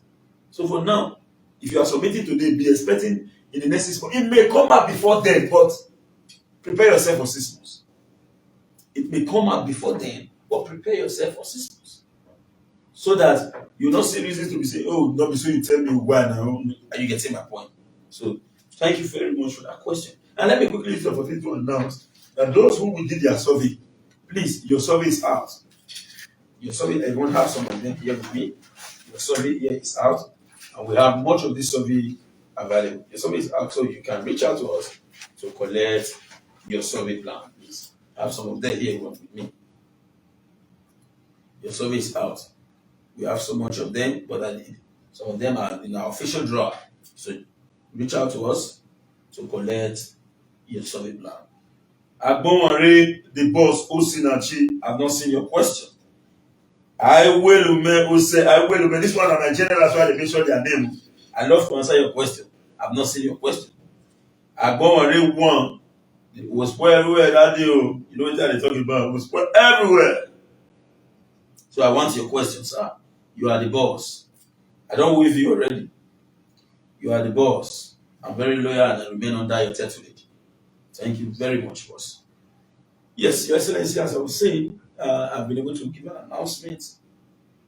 B: So for now, if you are submitting today, be expecting in the next 6 months. It may come out before then, but prepare yourself for 6 months. It may come out before then, but prepare yourself for 6 months. So that you not see reasons to be saying, oh, not be so you tell me why now. Are you getting my point? So thank you very much for that question. And let me quickly use the opportunity to announce that those who did their survey, please, your survey is out. Your survey, I won't have some of them here with me. Your survey here is out. And we have much of this survey available. Your survey is out, so you can reach out to us to collect your survey plan. Please I have some of them here with me. Your survey is out. We have so much of them, but some of them are in our official drawer. So reach out to us to collect your survey plan. Agbonware, the boss, Osinachi, I've not seen your question. I will, this one are Nigerian, that's why they mention their name. I love to answer your question. I've not seen your question. Agbonware 1, it was spoiled everywhere that day. You know what they're talking about? It was spoiled everywhere. So I want your question, sir. You are the boss. I don't wave you already. You are the boss. I'm very loyal and I remain under your tutelage. Thank you very much, boss. Yes, Your Excellency, as I was saying, I've been able to give an announcement.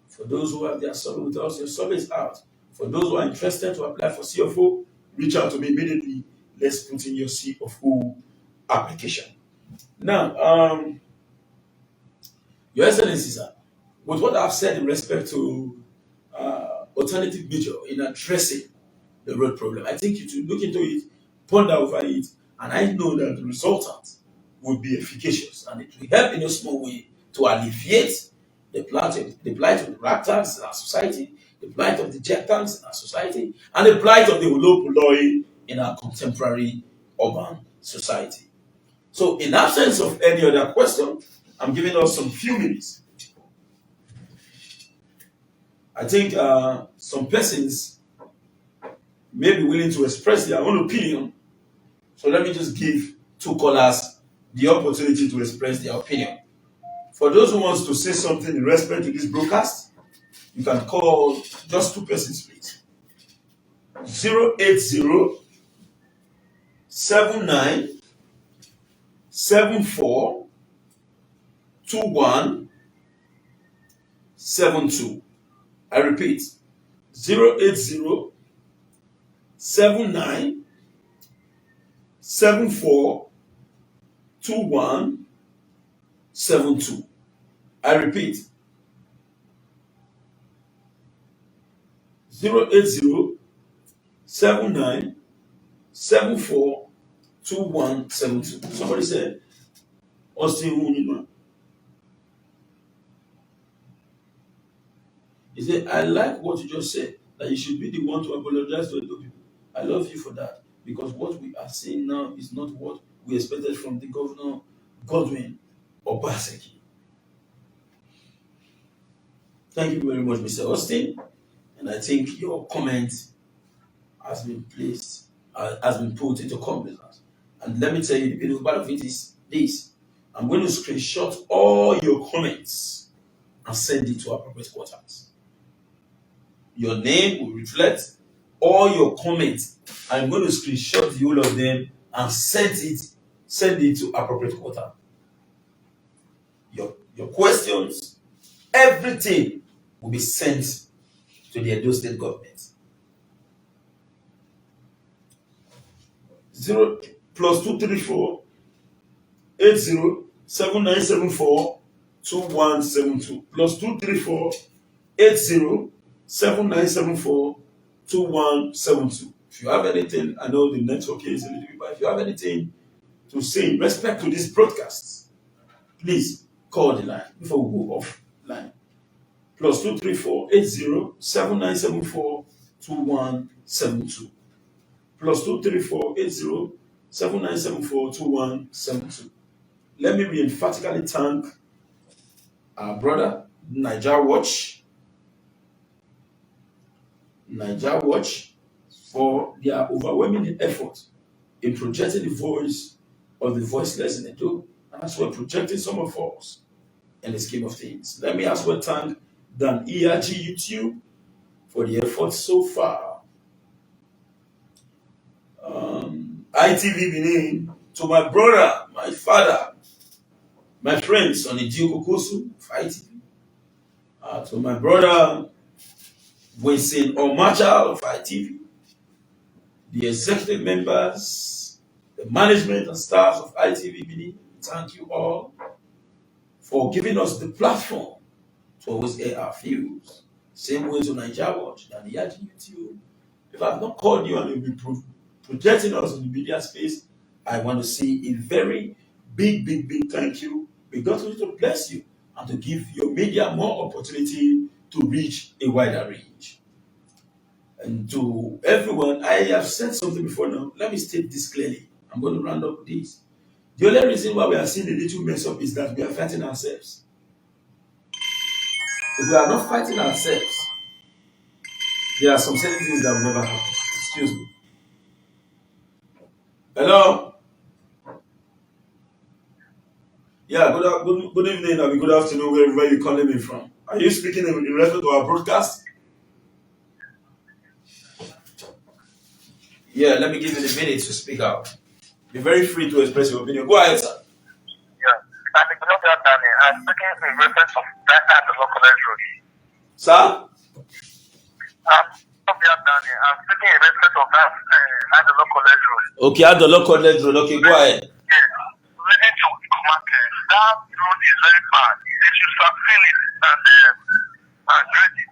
B: For those who have their survey with us, your survey is out. For those who are interested to apply for CFO, reach out to me immediately. Let's put in your CFO application. Now, Your Excellency, sir, with what I've said in respect to alternative measure in addressing the road problem, I think you should look into it, ponder over it, and I know that the resultant will be efficacious and it will help in a small way to alleviate the plight of the raptors in our society, the plight of the jettanks in our society, and the plight of the Ulopuloi in our contemporary urban society. So, in absence of any other question, I'm giving us some few minutes. I think some persons may be willing to express their own opinion. So let me just give two callers the opportunity to express their opinion. For those who wants to say something in respect to this broadcast, you can call just two persons, please. 080 79 74 21 72. I repeat, 080 79 74 21 72. I repeat, 080 79 74 21 72. Somebody said, Austin Wunima. He said, I like what you just said, that you should be the one to apologize to the people. I love you for that, because what we are seeing now is not what we expected from the Governor Godwin Obaseki. Thank you very much, Mr. Austin. And I think your comment has been put into cognizance. And let me tell you, the beautiful part of it is this. I'm going to screenshot all your comments and send it to appropriate quarters. Your name will reflect all your comments. I'm going to screenshot the whole of them and send it to appropriate quarter. Your questions, everything will be sent to the Edo State government. 0 +234 80 7974 2172 plus 234 80 7974 2172. If you have anything, I know the network is a little bit, but if you have anything to say in respect to this broadcast, please call the line before we go off line. Plus 234 80 7974 2172. Plus 234 80 7974 2172. Let me emphatically thank our brother, Niger Watch, for their overwhelming effort in projecting the voice of the voiceless in Edo, and as well projecting some of us in the scheme of things. Let me as well thank Dan ERG YouTube for the effort so far. ITV Benin, to my brother, my father, my friends on the Kokosu of ITV, to my brother Winston Omacha of ITV, the executive members, the management and staff of ITV Benin, thank you all for giving us the platform to always air our views. Same way to Niger Watch and the YouTube. If I've not called you and you'll be projecting us in the media space, I want to say a very big thank you. May God continue to bless you and to give your media more opportunity to reach a wider range. And to everyone, I have said something before now. Let me state this clearly. I'm going to round up with this. The only reason why we are seeing a little mess up is that we are fighting ourselves. If we are not fighting ourselves, there are some certain things that will never happen. Excuse me. Hello? Yeah, good evening and good afternoon, wherever you're calling me from. Are you speaking in respect to our broadcast? Yeah, let me give you the minute to speak out. Be very free to express your opinion. Go ahead, sir.
C: Yeah, I'm speaking in reference of that at the local road.
B: Sir?
C: I'm speaking in reference of that at the local road.
B: Okay, at the local road. Okay, go ahead.
C: Yeah, leading to Ikomaken. That road is very bad. They should start filling and ready.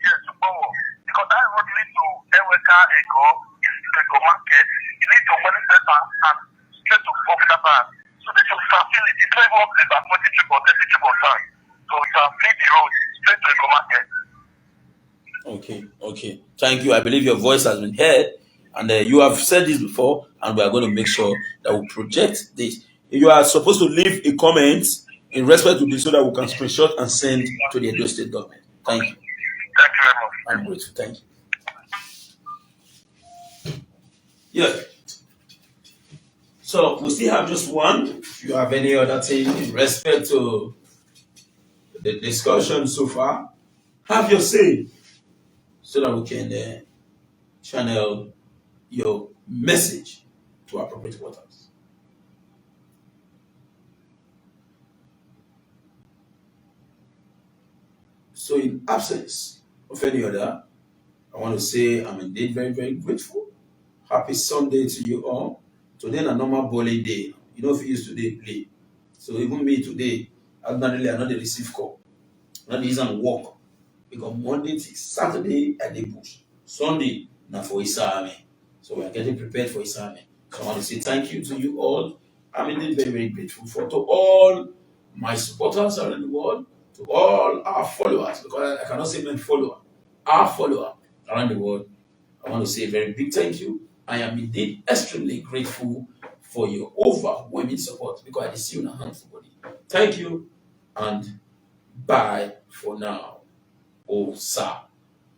C: Yes, tomorrow. Because that road leads to Eweka Ego, is to Ikomaken. You need to money center and straight to Okinaban. So they should start filling. The driver is at 23 time. So we can feed the road straight to Ikomaken.
B: Okay. Thank you. I believe your voice has been heard, and you have said this before, and we are going to make sure that we project this. You are supposed to leave a comment in respect to this so that we can screenshot and send to the Edo State government. Thank you.
C: Thank you very much.
B: I'm grateful. Thank you. Yeah. So we still have just one. If you have any other thing in respect to the discussion so far, have your say so that we can channel your message to appropriate waters. So in absence of any other, I want to say I'm indeed very grateful. Happy Sunday to you all. Today is a normal bowling day. You know, if you used today play. So even me today, ordinarily I not receive call. Not even work. Because Monday to Saturday at the bush. Sunday now for Isame. So we are getting prepared for Isame. So I want to say thank you to you all. I'm indeed very grateful to all my supporters around the world, to all our followers, because I cannot say my follower, our follower around the world. I want to say a very big thank you. I am indeed extremely grateful for your overwhelming support because I see you in a handful body. Thank you and bye for now. Oh, sir.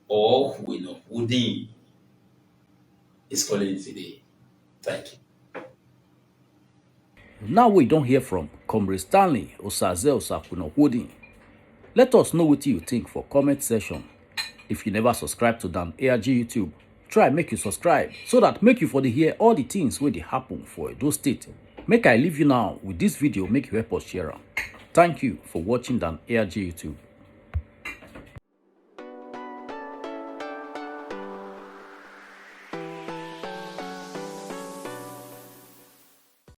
B: Or we know Woodin is calling today. Thank you.
A: Now we don't hear from Comrade Stanley Osaze Osakwino Woodin. Let us know what you think for comment section. If you never subscribe to Dan ARG YouTube, try make you subscribe so that make you for the hear all the things where they happen for Edo State. Make I leave you now with this video, make you help us share. Thank you for watching Dan ARG YouTube.